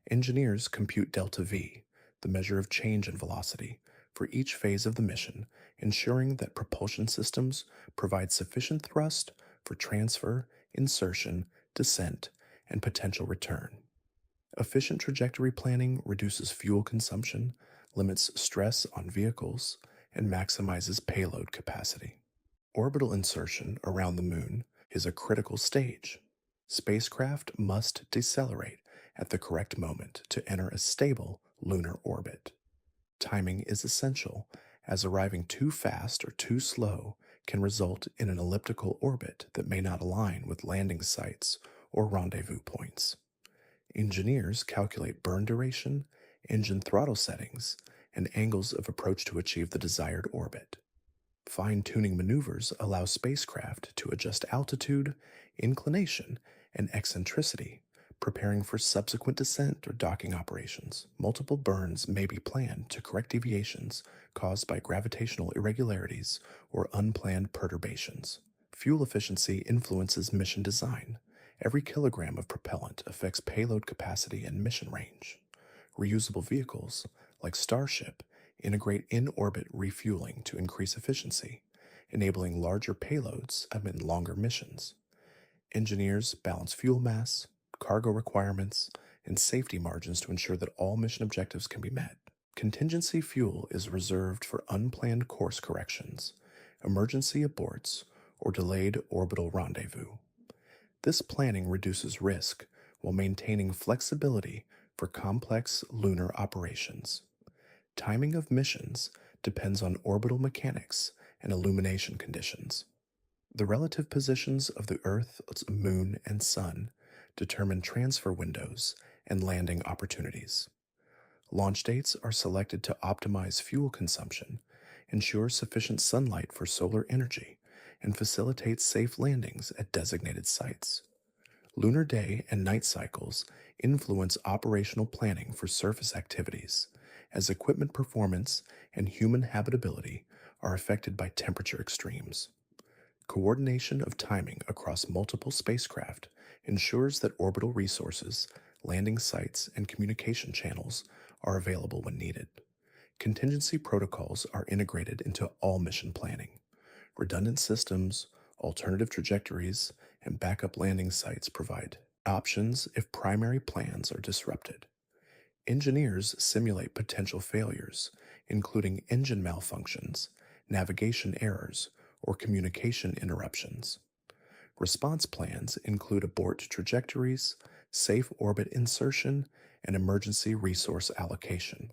Engineers compute delta V, the measure of change in velocity, for each phase of the mission, ensuring that propulsion systems provide sufficient thrust for transfer, insertion, descent, and potential return. Efficient trajectory planning reduces fuel consumption, limits stress on vehicles, and maximizes payload capacity. Orbital insertion around the moon is a critical stage. Spacecraft must decelerate at the correct moment to enter a stable lunar orbit. Timing is essential, as arriving too fast or too slow can result in an elliptical orbit that may not align with landing sites or rendezvous points. Engineers calculate burn duration, engine throttle settings, and angles of approach to achieve the desired orbit. Fine-tuning maneuvers allow spacecraft to adjust altitude, inclination, and eccentricity, preparing for subsequent descent or docking operations. Multiple burns may be planned to correct deviations caused by gravitational irregularities or unplanned perturbations. Fuel efficiency influences mission design, Every kilogram of propellant affects payload capacity and mission range. Reusable vehicles, like Starship, integrate in-orbit refueling to increase efficiency, enabling larger payloads amid longer missions. Engineers balance fuel mass, cargo requirements, and safety margins to ensure that all mission objectives can be met. Contingency fuel is reserved for unplanned course corrections, emergency aborts, or delayed orbital rendezvous. This planning reduces risk while maintaining flexibility for complex lunar operations. Timing of missions depends on orbital mechanics and illumination conditions. The relative positions of the Earth, Moon, and Sun determine transfer windows and landing opportunities. Launch dates are selected to optimize fuel consumption, ensure sufficient sunlight for solar energy, and facilitate safe landings at designated sites. Lunar day and night cycles influence operational planning for surface activities, as equipment performance and human habitability are affected by temperature extremes. Coordination of timing across multiple spacecraft ensures that orbital resources, landing sites, and communication channels are available when needed. Contingency protocols are integrated into all mission planning. Redundant systems, alternative trajectories, and backup landing sites provide options if primary plans are disrupted. Engineers simulate potential failures, including engine malfunctions, navigation errors, or communication interruptions. Response plans include abort trajectories, safe orbit insertion, and emergency resource allocation.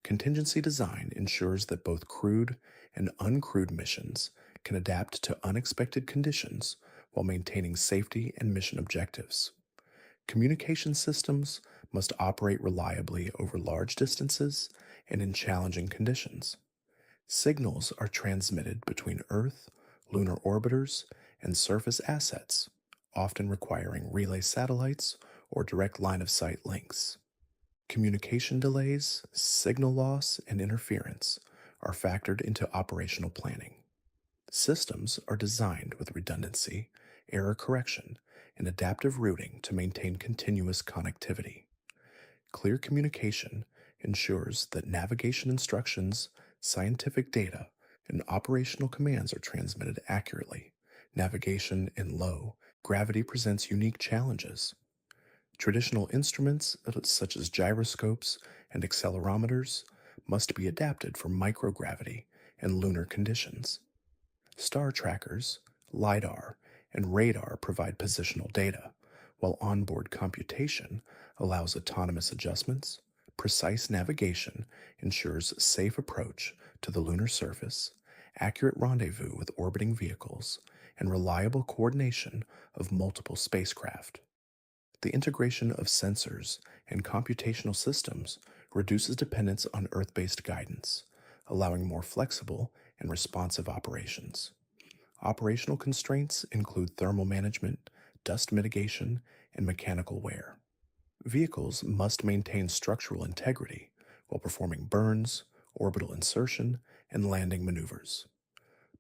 Contingency design ensures that both crewed and uncrewed missions can adapt to unexpected conditions while maintaining safety and mission objectives. Communication systems must operate reliably over large distances and in challenging conditions. Signals are transmitted between Earth, lunar orbiters, and surface assets, often requiring relay satellites or direct line-of-sight links. Communication delays, signal loss, and interference are factored into operational planning. Systems are designed with redundancy, error correction, and adaptive routing to maintain continuous connectivity. Clear communication ensures that navigation instructions, scientific data, and operational commands are transmitted accurately. Navigation in low gravity presents unique challenges. Traditional instruments, such as gyroscopes and accelerometers, must be adapted for microgravity and lunar conditions. Star trackers, LiDAR, and radar provide positional data, while onboard computation allows autonomous adjustments. Precise navigation ensures safe approach to the lunar surface, accurate rendezvous with orbiting vehicles, and reliable coordination of multiple spacecraft. The integration of sensors and computational systems reduces dependence on Earth-based guidance, allowing more flexible and responsive operations. Operational constraints include thermal management, dust mitigation, and mechanical wear. Vehicles must maintain structural integrity while performing burns, orbital insertion, and landing maneuvers.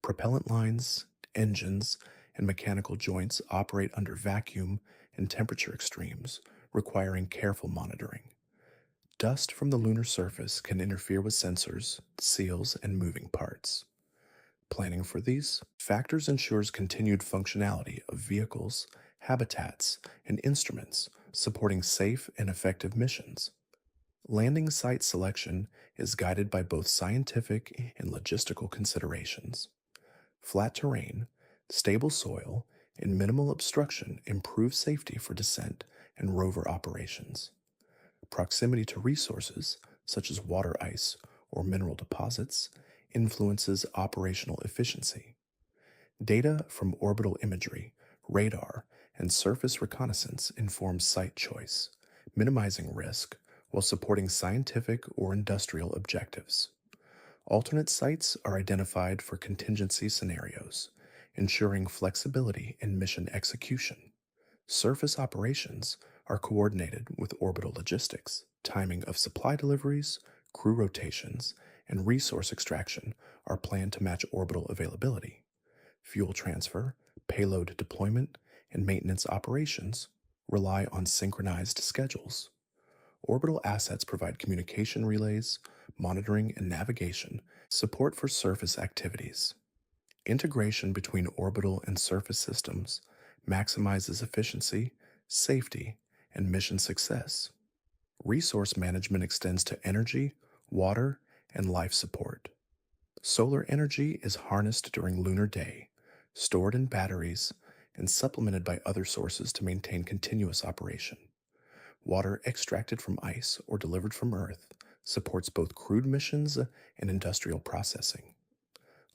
Propellant lines, engines, and mechanical joints operate under vacuum and temperature extremes, requiring careful monitoring. Dust from the lunar surface can interfere with sensors, seals, and moving parts. Planning for these factors ensures continued functionality of vehicles, habitats, and instruments, supporting safe and effective missions. Landing site selection is guided by both scientific and logistical considerations. Flat terrain, stable soil, and minimal obstruction improve safety for descent and rover operations. Proximity to resources, such as water ice or mineral deposits, influences operational efficiency. Data from orbital imagery, radar, and surface reconnaissance informs site choice, minimizing risk while supporting scientific or industrial objectives. Alternate sites are identified for contingency scenarios, ensuring flexibility in mission execution. Surface operations are coordinated with orbital logistics. Timing of supply deliveries, crew rotations, and resource extraction are planned to match orbital availability. Fuel transfer, payload deployment, and maintenance operations rely on synchronized schedules. Orbital assets provide communication relays, monitoring and navigation, support for surface activities. Integration between orbital and surface systems maximizes efficiency, safety, and mission success. Resource management extends to energy, water, and life support. Solar energy is harnessed during lunar day, stored in batteries, and supplemented by other sources to maintain continuous operation. Water extracted from ice or delivered from Earth supports both crewed missions and industrial processing.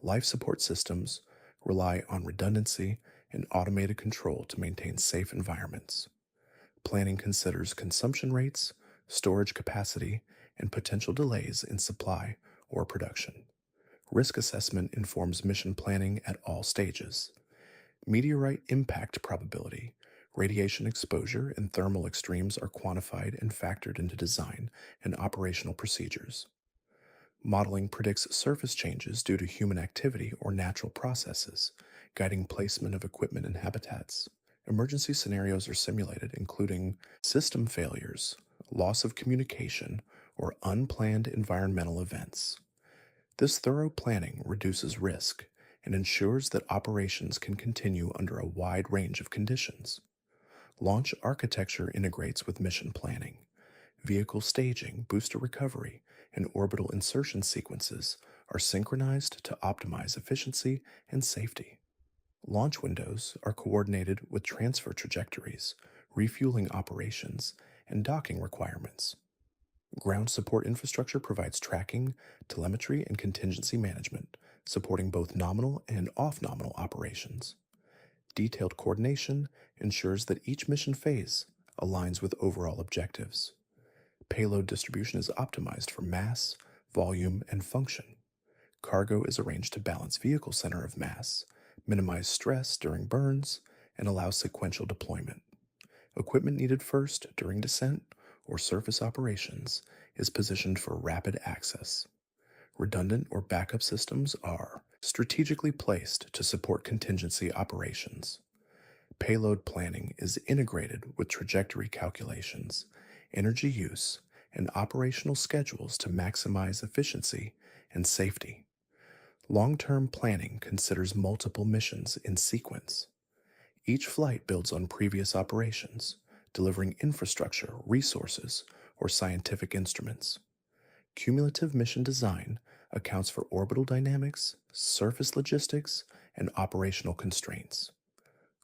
Life support systems rely on redundancy and automated control to maintain safe environments. Planning considers consumption rates, storage capacity, and potential delays in supply or production. Risk assessment informs mission planning at all stages. Meteorite impact probability, radiation exposure, and thermal extremes are quantified and factored into design and operational procedures. Modeling predicts surface changes due to human activity or natural processes, guiding placement of equipment and habitats. Emergency scenarios are simulated, including system failures, loss of communication, or unplanned environmental events. This thorough planning reduces risk and ensures that operations can continue under a wide range of conditions. Launch architecture integrates with mission planning. Vehicle staging, booster recovery, and orbital insertion sequences are synchronized to optimize efficiency and safety. Launch windows are coordinated with transfer trajectories, refueling operations, and docking requirements. Ground support infrastructure provides tracking, telemetry, and contingency management, supporting both nominal and off-nominal operations. Detailed coordination ensures that each mission phase aligns with overall objectives. Payload distribution is optimized for mass, volume, and function. Cargo is arranged to balance vehicle center of mass, minimize stress during burns, and allow sequential deployment. Equipment needed first during descent or surface operations is positioned for rapid access. Redundant or backup systems are strategically placed to support contingency operations. Payload planning is integrated with trajectory calculations, energy use, and operational schedules to maximize efficiency and safety. Long-term planning considers multiple missions in sequence. Each flight builds on previous operations, delivering infrastructure, resources, or scientific instruments. Cumulative mission design accounts for orbital dynamics, surface logistics, and operational constraints.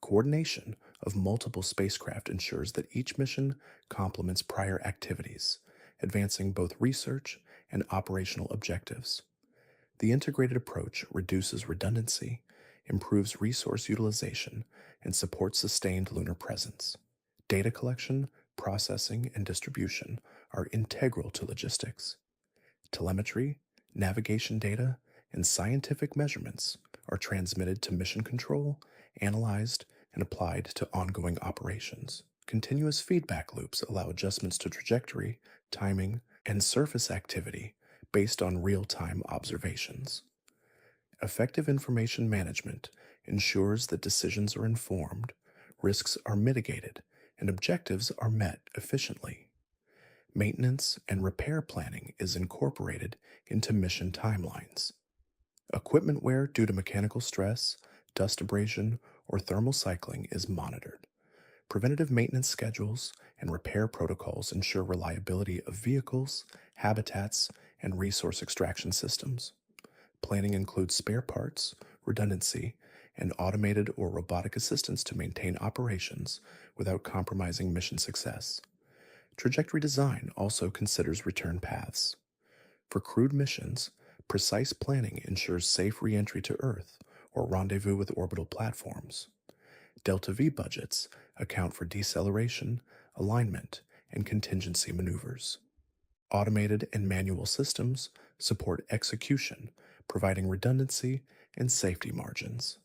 Coordination of multiple spacecraft ensures that each mission complements prior activities, advancing both research and operational objectives. The integrated approach reduces redundancy, improves resource utilization, and supports sustained lunar presence. Data collection, processing, and distribution are integral to logistics. Telemetry, navigation data, and scientific measurements are transmitted to mission control, analyzed, and applied to ongoing operations. Continuous feedback loops allow adjustments to trajectory, timing, and surface activity based on real-time observations. Effective information management ensures that decisions are informed, risks are mitigated, and objectives are met efficiently. Maintenance and repair planning is incorporated into mission timelines. Equipment wear due to mechanical stress, dust abrasion, or thermal cycling is monitored. Preventative maintenance schedules and repair protocols ensure reliability of vehicles, habitats, and resource extraction systems. Planning includes spare parts, redundancy, and automated or robotic assistance to maintain operations without compromising mission success. Trajectory design also considers return paths. For crewed missions, precise planning ensures safe re-entry to Earth or rendezvous with orbital platforms. Delta-V budgets account for deceleration, alignment, and contingency maneuvers. Automated and manual systems support execution, providing redundancy and safety margins.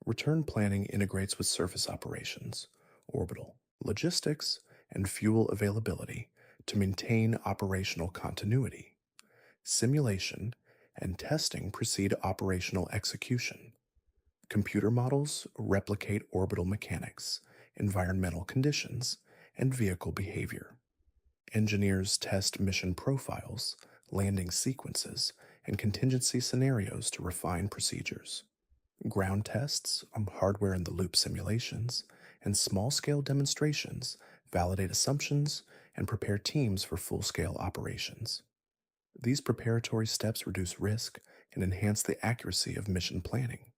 Return planning integrates with surface operations, orbital, logistics, and fuel availability to maintain operational continuity. Simulation and testing precede operational execution. Computer models replicate orbital mechanics, environmental conditions, and vehicle behavior. Engineers test mission profiles, landing sequences, and contingency scenarios to refine procedures. Ground tests, hardware in the loop simulations, and small scale demonstrations validate assumptions and prepare teams for full scale operations. These preparatory steps reduce risk and enhance the accuracy of mission planning.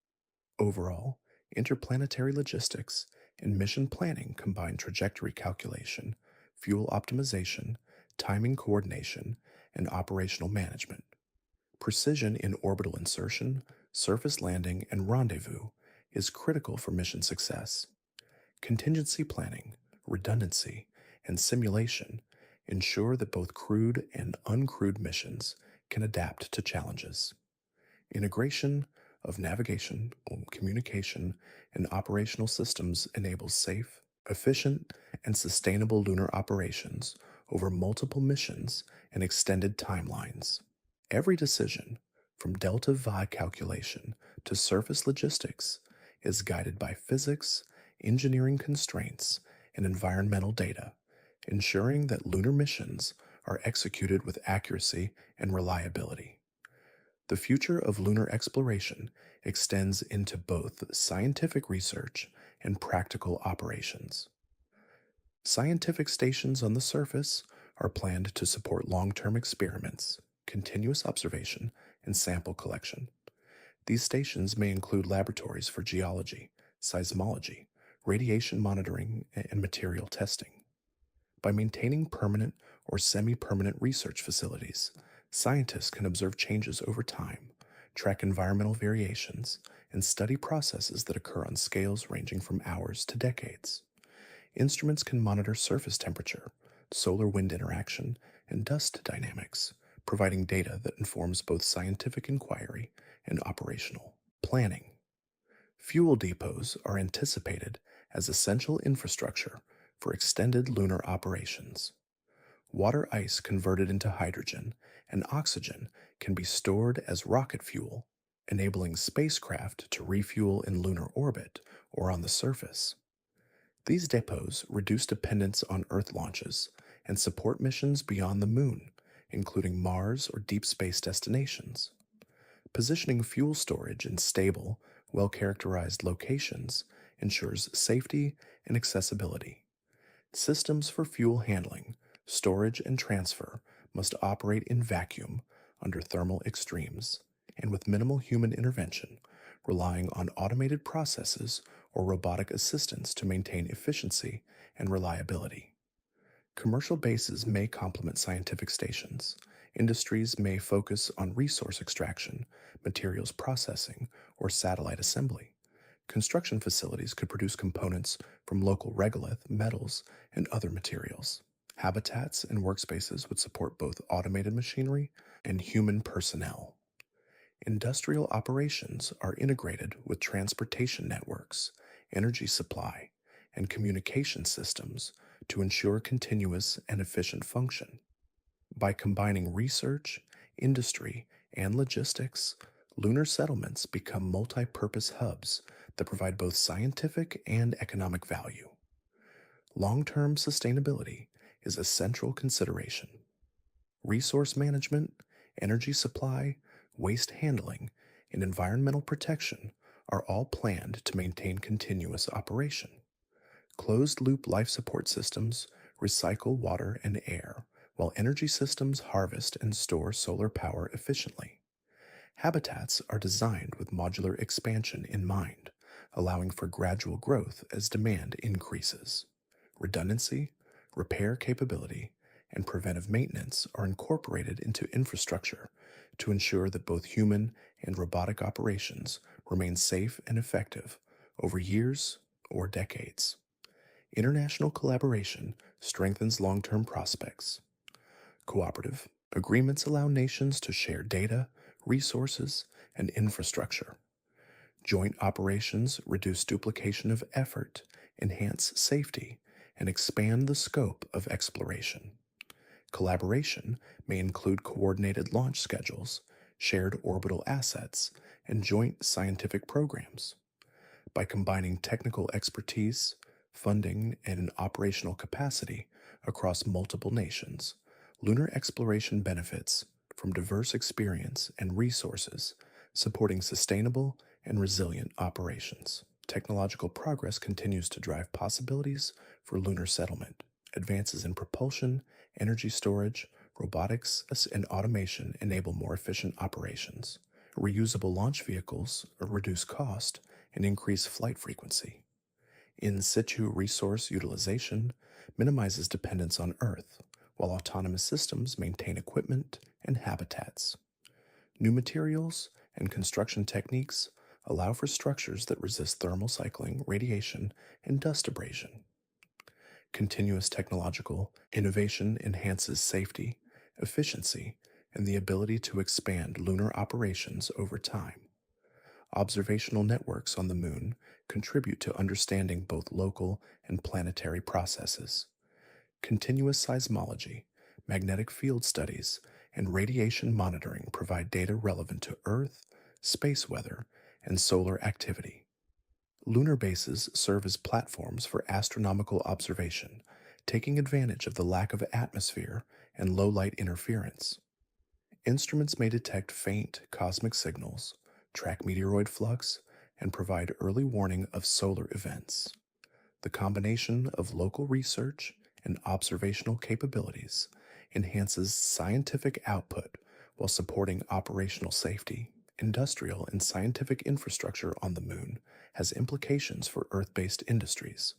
Overall, interplanetary logistics and mission planning combine trajectory calculation, fuel optimization, timing coordination, and operational management. Precision in orbital insertion, surface landing, and rendezvous is critical for mission success. Contingency planning, redundancy, and simulation ensure that both crewed and uncrewed missions can adapt to challenges. Integration of navigation, communication, and operational systems enables safe, efficient, and sustainable lunar operations over multiple missions and extended timelines. Every decision, from delta V calculation to surface logistics, is guided by physics, engineering constraints, and environmental data, ensuring that lunar missions are executed with accuracy and reliability. The future of lunar exploration extends into both scientific research and practical operations. Scientific stations on the surface are planned to support long term experiments, continuous observation, and sample collection. These stations may include laboratories for geology, seismology, radiation monitoring, and material testing. By maintaining permanent or semi permanent research facilities, scientists can observe changes over time, track environmental variations, and study processes that occur on scales ranging from hours to decades. Instruments can monitor surface temperature, solar wind interaction, and dust dynamics, providing data that informs both scientific inquiry and operational planning. Fuel depots are anticipated as essential infrastructure for extended lunar operations. Water ice converted into hydrogen and oxygen can be stored as rocket fuel, enabling spacecraft to refuel in lunar orbit or on the surface. These depots reduce dependence on Earth launches and support missions beyond the Moon, including Mars or deep space destinations. Positioning fuel storage in stable, well characterized locations ensures safety and accessibility. Systems for fuel handling, storage, and transfer must operate in vacuum under thermal extremes and with minimal human intervention, relying on automated processes or robotic assistance to maintain efficiency and reliability. Commercial bases may complement scientific stations. Industries may focus on resource extraction, materials processing, or satellite assembly. Construction facilities could produce components from local regolith, metals, and other materials. Habitats and workspaces would support both automated machinery and human personnel. Industrial operations are integrated with transportation networks, energy supply, and communication systems to ensure continuous and efficient function. By combining research, industry, and logistics, lunar settlements become multi-purpose hubs that provide both scientific and economic value. Long-term sustainability is a central consideration. Resource management, energy supply, waste handling, and environmental protection are all planned to maintain continuous operation. Closed-loop life support systems recycle water and air, while energy systems harvest and store solar power efficiently. Habitats are designed with modular expansion in mind, allowing for gradual growth as demand increases. Redundancy, repair capability, and preventive maintenance are incorporated into infrastructure to ensure that both human and robotic operations remain safe and effective over years or decades. International collaboration strengthens long-term prospects. Cooperative agreements allow nations to share data, resources, and infrastructure. Joint operations reduce duplication of effort, enhance safety, and expand the scope of exploration. Collaboration may include coordinated launch schedules, shared orbital assets, and joint scientific programs. By combining technical expertise, funding, and an operational capacity across multiple nations, lunar exploration benefits from diverse experience and resources, supporting sustainable and resilient operations. Technological progress continues to drive possibilities for lunar settlement. Advances in propulsion, energy storage, robotics, and automation enable more efficient operations. Reusable launch vehicles reduce cost and increase flight frequency. In situ resource utilization minimizes dependence on Earth, while autonomous systems maintain equipment and habitats. New materials and construction techniques allow for structures that resist thermal cycling, radiation, and dust abrasion. Continuous technological innovation enhances safety, efficiency, and the ability to expand lunar operations over time. Observational networks on the Moon contribute to understanding both local and planetary processes. Continuous seismology, magnetic field studies, and radiation monitoring provide data relevant to Earth, space weather, and solar activity. Lunar bases serve as platforms for astronomical observation, taking advantage of the lack of atmosphere and low light interference. Instruments may detect faint cosmic signals, track meteoroid flux, and provide early warning of solar events. The combination of local research and observational capabilities enhances scientific output while supporting operational safety. Industrial and scientific infrastructure on the Moon has implications for Earth based industries.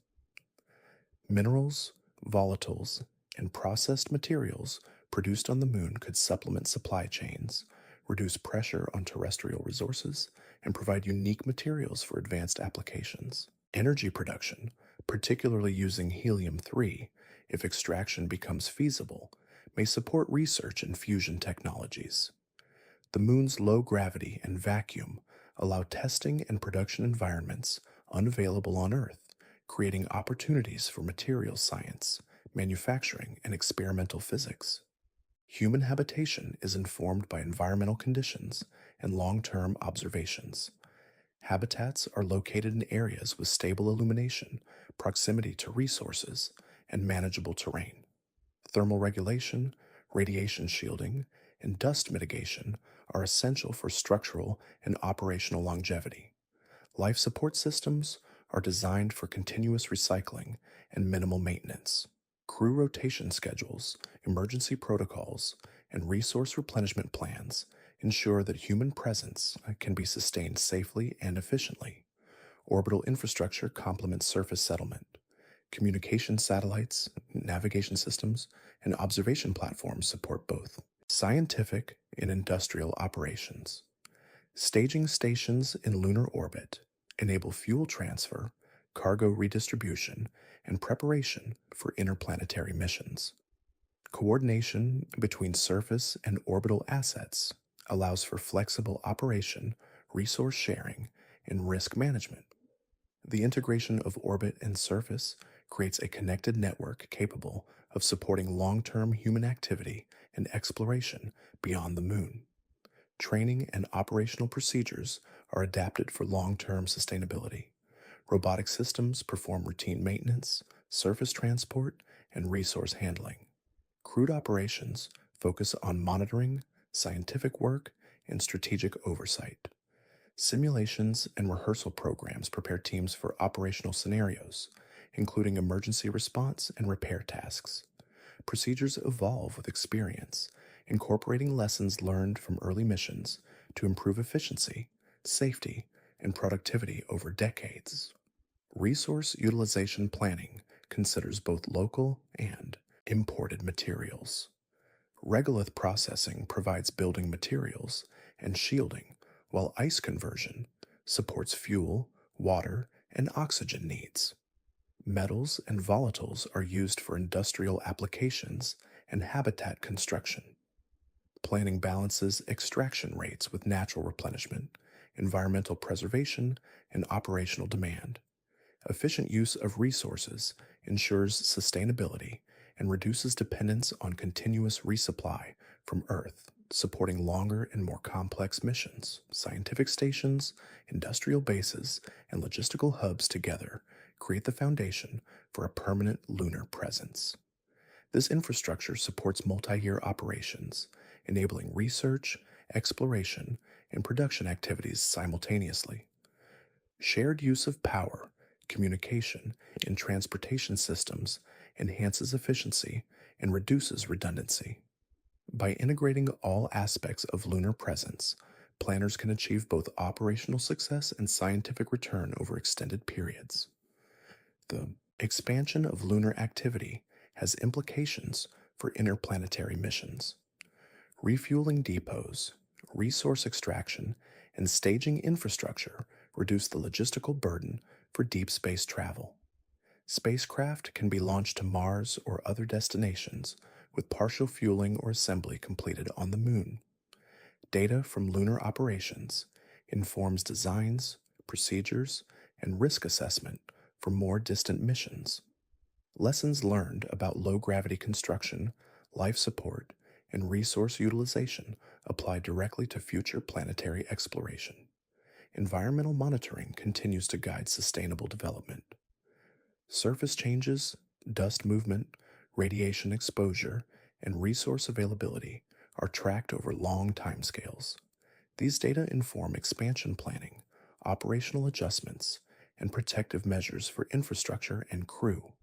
Minerals, volatiles, and processed materials produced on the Moon could supplement supply chains, reduce pressure on terrestrial resources, and provide unique materials for advanced applications. Energy production, particularly using helium-3, if extraction becomes feasible, may support research in fusion technologies. The Moon's low gravity and vacuum allow testing and production environments unavailable on Earth, creating opportunities for materials science, manufacturing, and experimental physics. Human habitation is informed by environmental conditions and long-term observations. Habitats are located in areas with stable illumination, proximity to resources, and manageable terrain. Thermal regulation, radiation shielding, and dust mitigation are essential for structural and operational longevity. Life support systems are designed for continuous recycling and minimal maintenance. Crew rotation schedules, emergency protocols, and resource replenishment plans ensure that human presence can be sustained safely and efficiently. Orbital infrastructure complements surface settlement. Communication satellites, navigation systems, and observation platforms support both scientific and industrial operations. Staging stations in lunar orbit enable fuel transfer, cargo redistribution, and preparation for interplanetary missions. Coordination between surface and orbital assets allows for flexible operation, resource sharing, and risk management. The integration of orbit and surface creates a connected network capable of supporting long-term human activity and exploration beyond the Moon. Training and operational procedures are adapted for long-term sustainability. Robotic systems perform routine maintenance, surface transport, and resource handling. Crewed operations focus on monitoring, scientific work, and strategic oversight. Simulations and rehearsal programs prepare teams for operational scenarios, including emergency response and repair tasks. Procedures evolve with experience, incorporating lessons learned from early missions to improve efficiency, safety, and productivity over decades. Resource utilization planning considers both local and imported materials. Regolith processing provides building materials and shielding, while ice conversion supports fuel, water, and oxygen needs. Metals and volatiles are used for industrial applications and habitat construction. Planning balances extraction rates with natural replenishment, environmental preservation, and operational demand. Efficient use of resources ensures sustainability and reduces dependence on continuous resupply from Earth. supporting longer and more complex missions. Scientific stations, industrial bases, and logistical hubs together create the foundation for a permanent lunar presence. This infrastructure supports multi year operations, enabling research, exploration, and production activities simultaneously. Shared use of power, communication, and transportation systems enhances efficiency and reduces redundancy. By integrating all aspects of lunar presence, planners can achieve both operational success and scientific return over extended periods. The expansion of lunar activity has implications for interplanetary missions. Refueling depots, resource extraction, and staging infrastructure reduce the logistical burden for deep space travel. Spacecraft can be launched to Mars or other destinations with partial fueling or assembly completed on the Moon. Data from lunar operations informs designs, procedures, and risk assessment for more distant missions. Lessons learned about low gravity construction, life support, and resource utilization apply directly to future planetary exploration. Environmental monitoring continues to guide sustainable development. Surface changes, dust movement, radiation exposure, and resource availability are tracked over long timescales. These data inform expansion planning, operational adjustments, and protective measures for infrastructure and crew.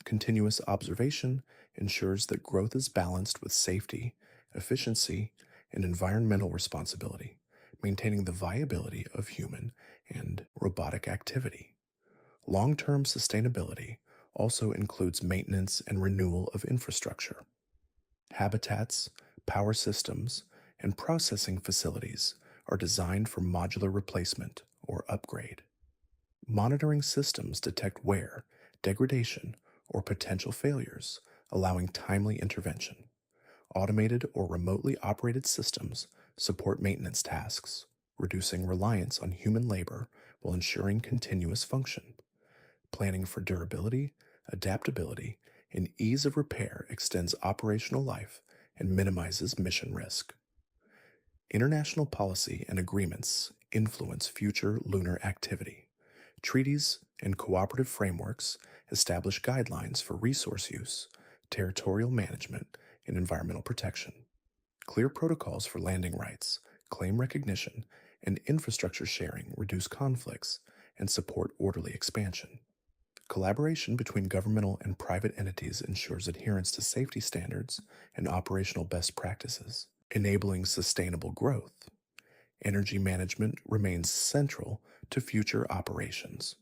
Continuous observation ensures that growth is balanced with safety, efficiency, and environmental responsibility, maintaining the viability of human and robotic activity. Long-term sustainability also includes maintenance and renewal of infrastructure. Habitats, power systems, and processing facilities are designed for modular replacement or upgrade. Monitoring systems detect wear, degradation, or potential failures, allowing timely intervention. Automated or remotely operated systems support maintenance tasks, reducing reliance on human labor while ensuring continuous function. Planning for durability, adaptability, and ease of repair extends operational life and minimizes mission risk. International policy and agreements influence future lunar activity. Treaties and cooperative frameworks establish guidelines for resource use, territorial management, and environmental protection. Clear protocols for landing rights, claim recognition, and infrastructure sharing reduce conflicts and support orderly expansion. Collaboration between governmental and private entities ensures adherence to safety standards and operational best practices, enabling sustainable growth. Energy management remains central to future operations.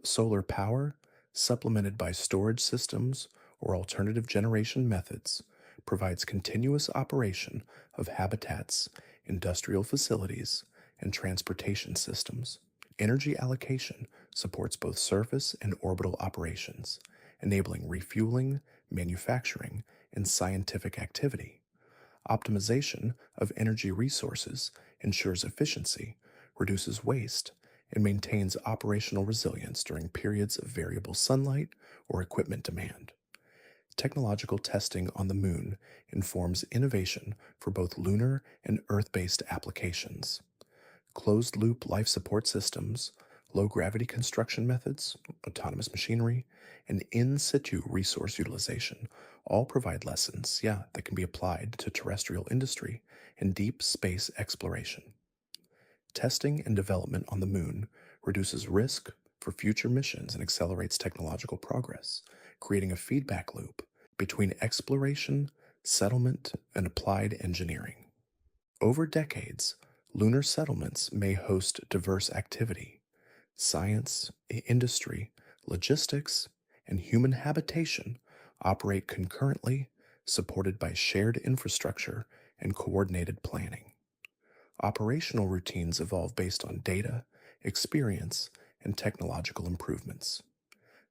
Solar power, supplemented by storage systems or alternative generation methods, provides continuous operation of habitats, industrial facilities, and transportation systems. Energy allocation supports both surface and orbital operations, enabling refueling, manufacturing, and scientific activity. Optimization of energy resources ensures efficiency, reduces waste, and maintains operational resilience during periods of variable sunlight or equipment demand. Technological testing on the Moon informs innovation for both lunar and Earth-based applications. Closed-loop life support systems, low-gravity construction methods, autonomous machinery, and in-situ resource utilization all provide lessons, that can be applied to terrestrial industry and deep space exploration. Testing and development on the Moon reduces risk for future missions and accelerates technological progress, creating a feedback loop between exploration, settlement, and applied engineering. Over decades, lunar settlements may host diverse activity. Science, industry, logistics, and human habitation operate concurrently, supported by shared infrastructure and coordinated planning. Operational routines evolve based on data, experience, and technological improvements.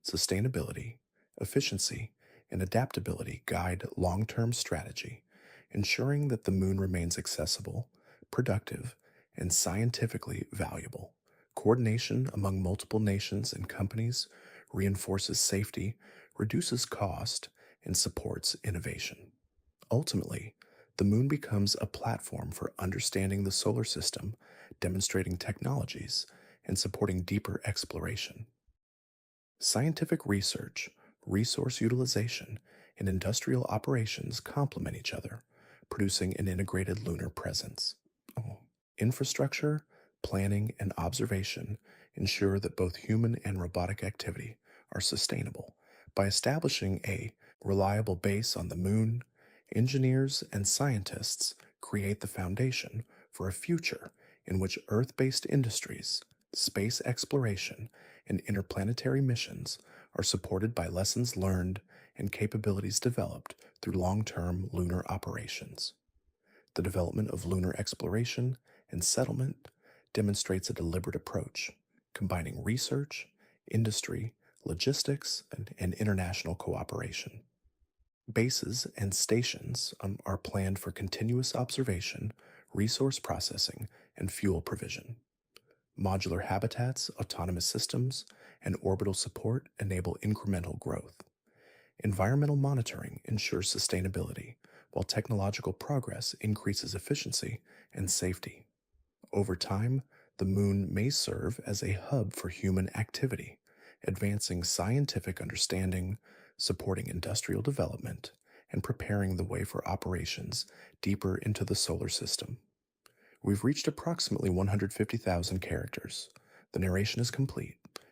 Sustainability, efficiency, and adaptability guide long-term strategy, ensuring that the Moon remains accessible, productive, and scientifically valuable. Coordination among multiple nations and companies reinforces safety, reduces cost, and supports innovation. Ultimately, The moon becomes a platform for understanding the solar system, demonstrating technologies, and supporting deeper exploration. Scientific research, resource utilization, and industrial operations complement each other, producing an integrated lunar presence. Oh. Infrastructure, planning, and observation ensure that both human and robotic activity are sustainable. By establishing a reliable base on the moon, engineers and scientists create the foundation for a future in which Earth based industries, space exploration, and interplanetary missions are supported by lessons learned and capabilities developed through long term lunar operations. The development of lunar exploration and settlement demonstrates a deliberate approach, combining research, industry, logistics, and international cooperation. Bases and stations are planned for continuous observation, resource processing, and fuel provision. Modular habitats, autonomous systems, and orbital support enable incremental growth. Environmental monitoring ensures sustainability, while technological progress increases efficiency and safety. Over time, the moon may serve as a hub for human activity, advancing scientific understanding, supporting industrial development, and preparing the way for operations deeper into the solar system. We've reached approximately 150,000 characters. The narration is complete.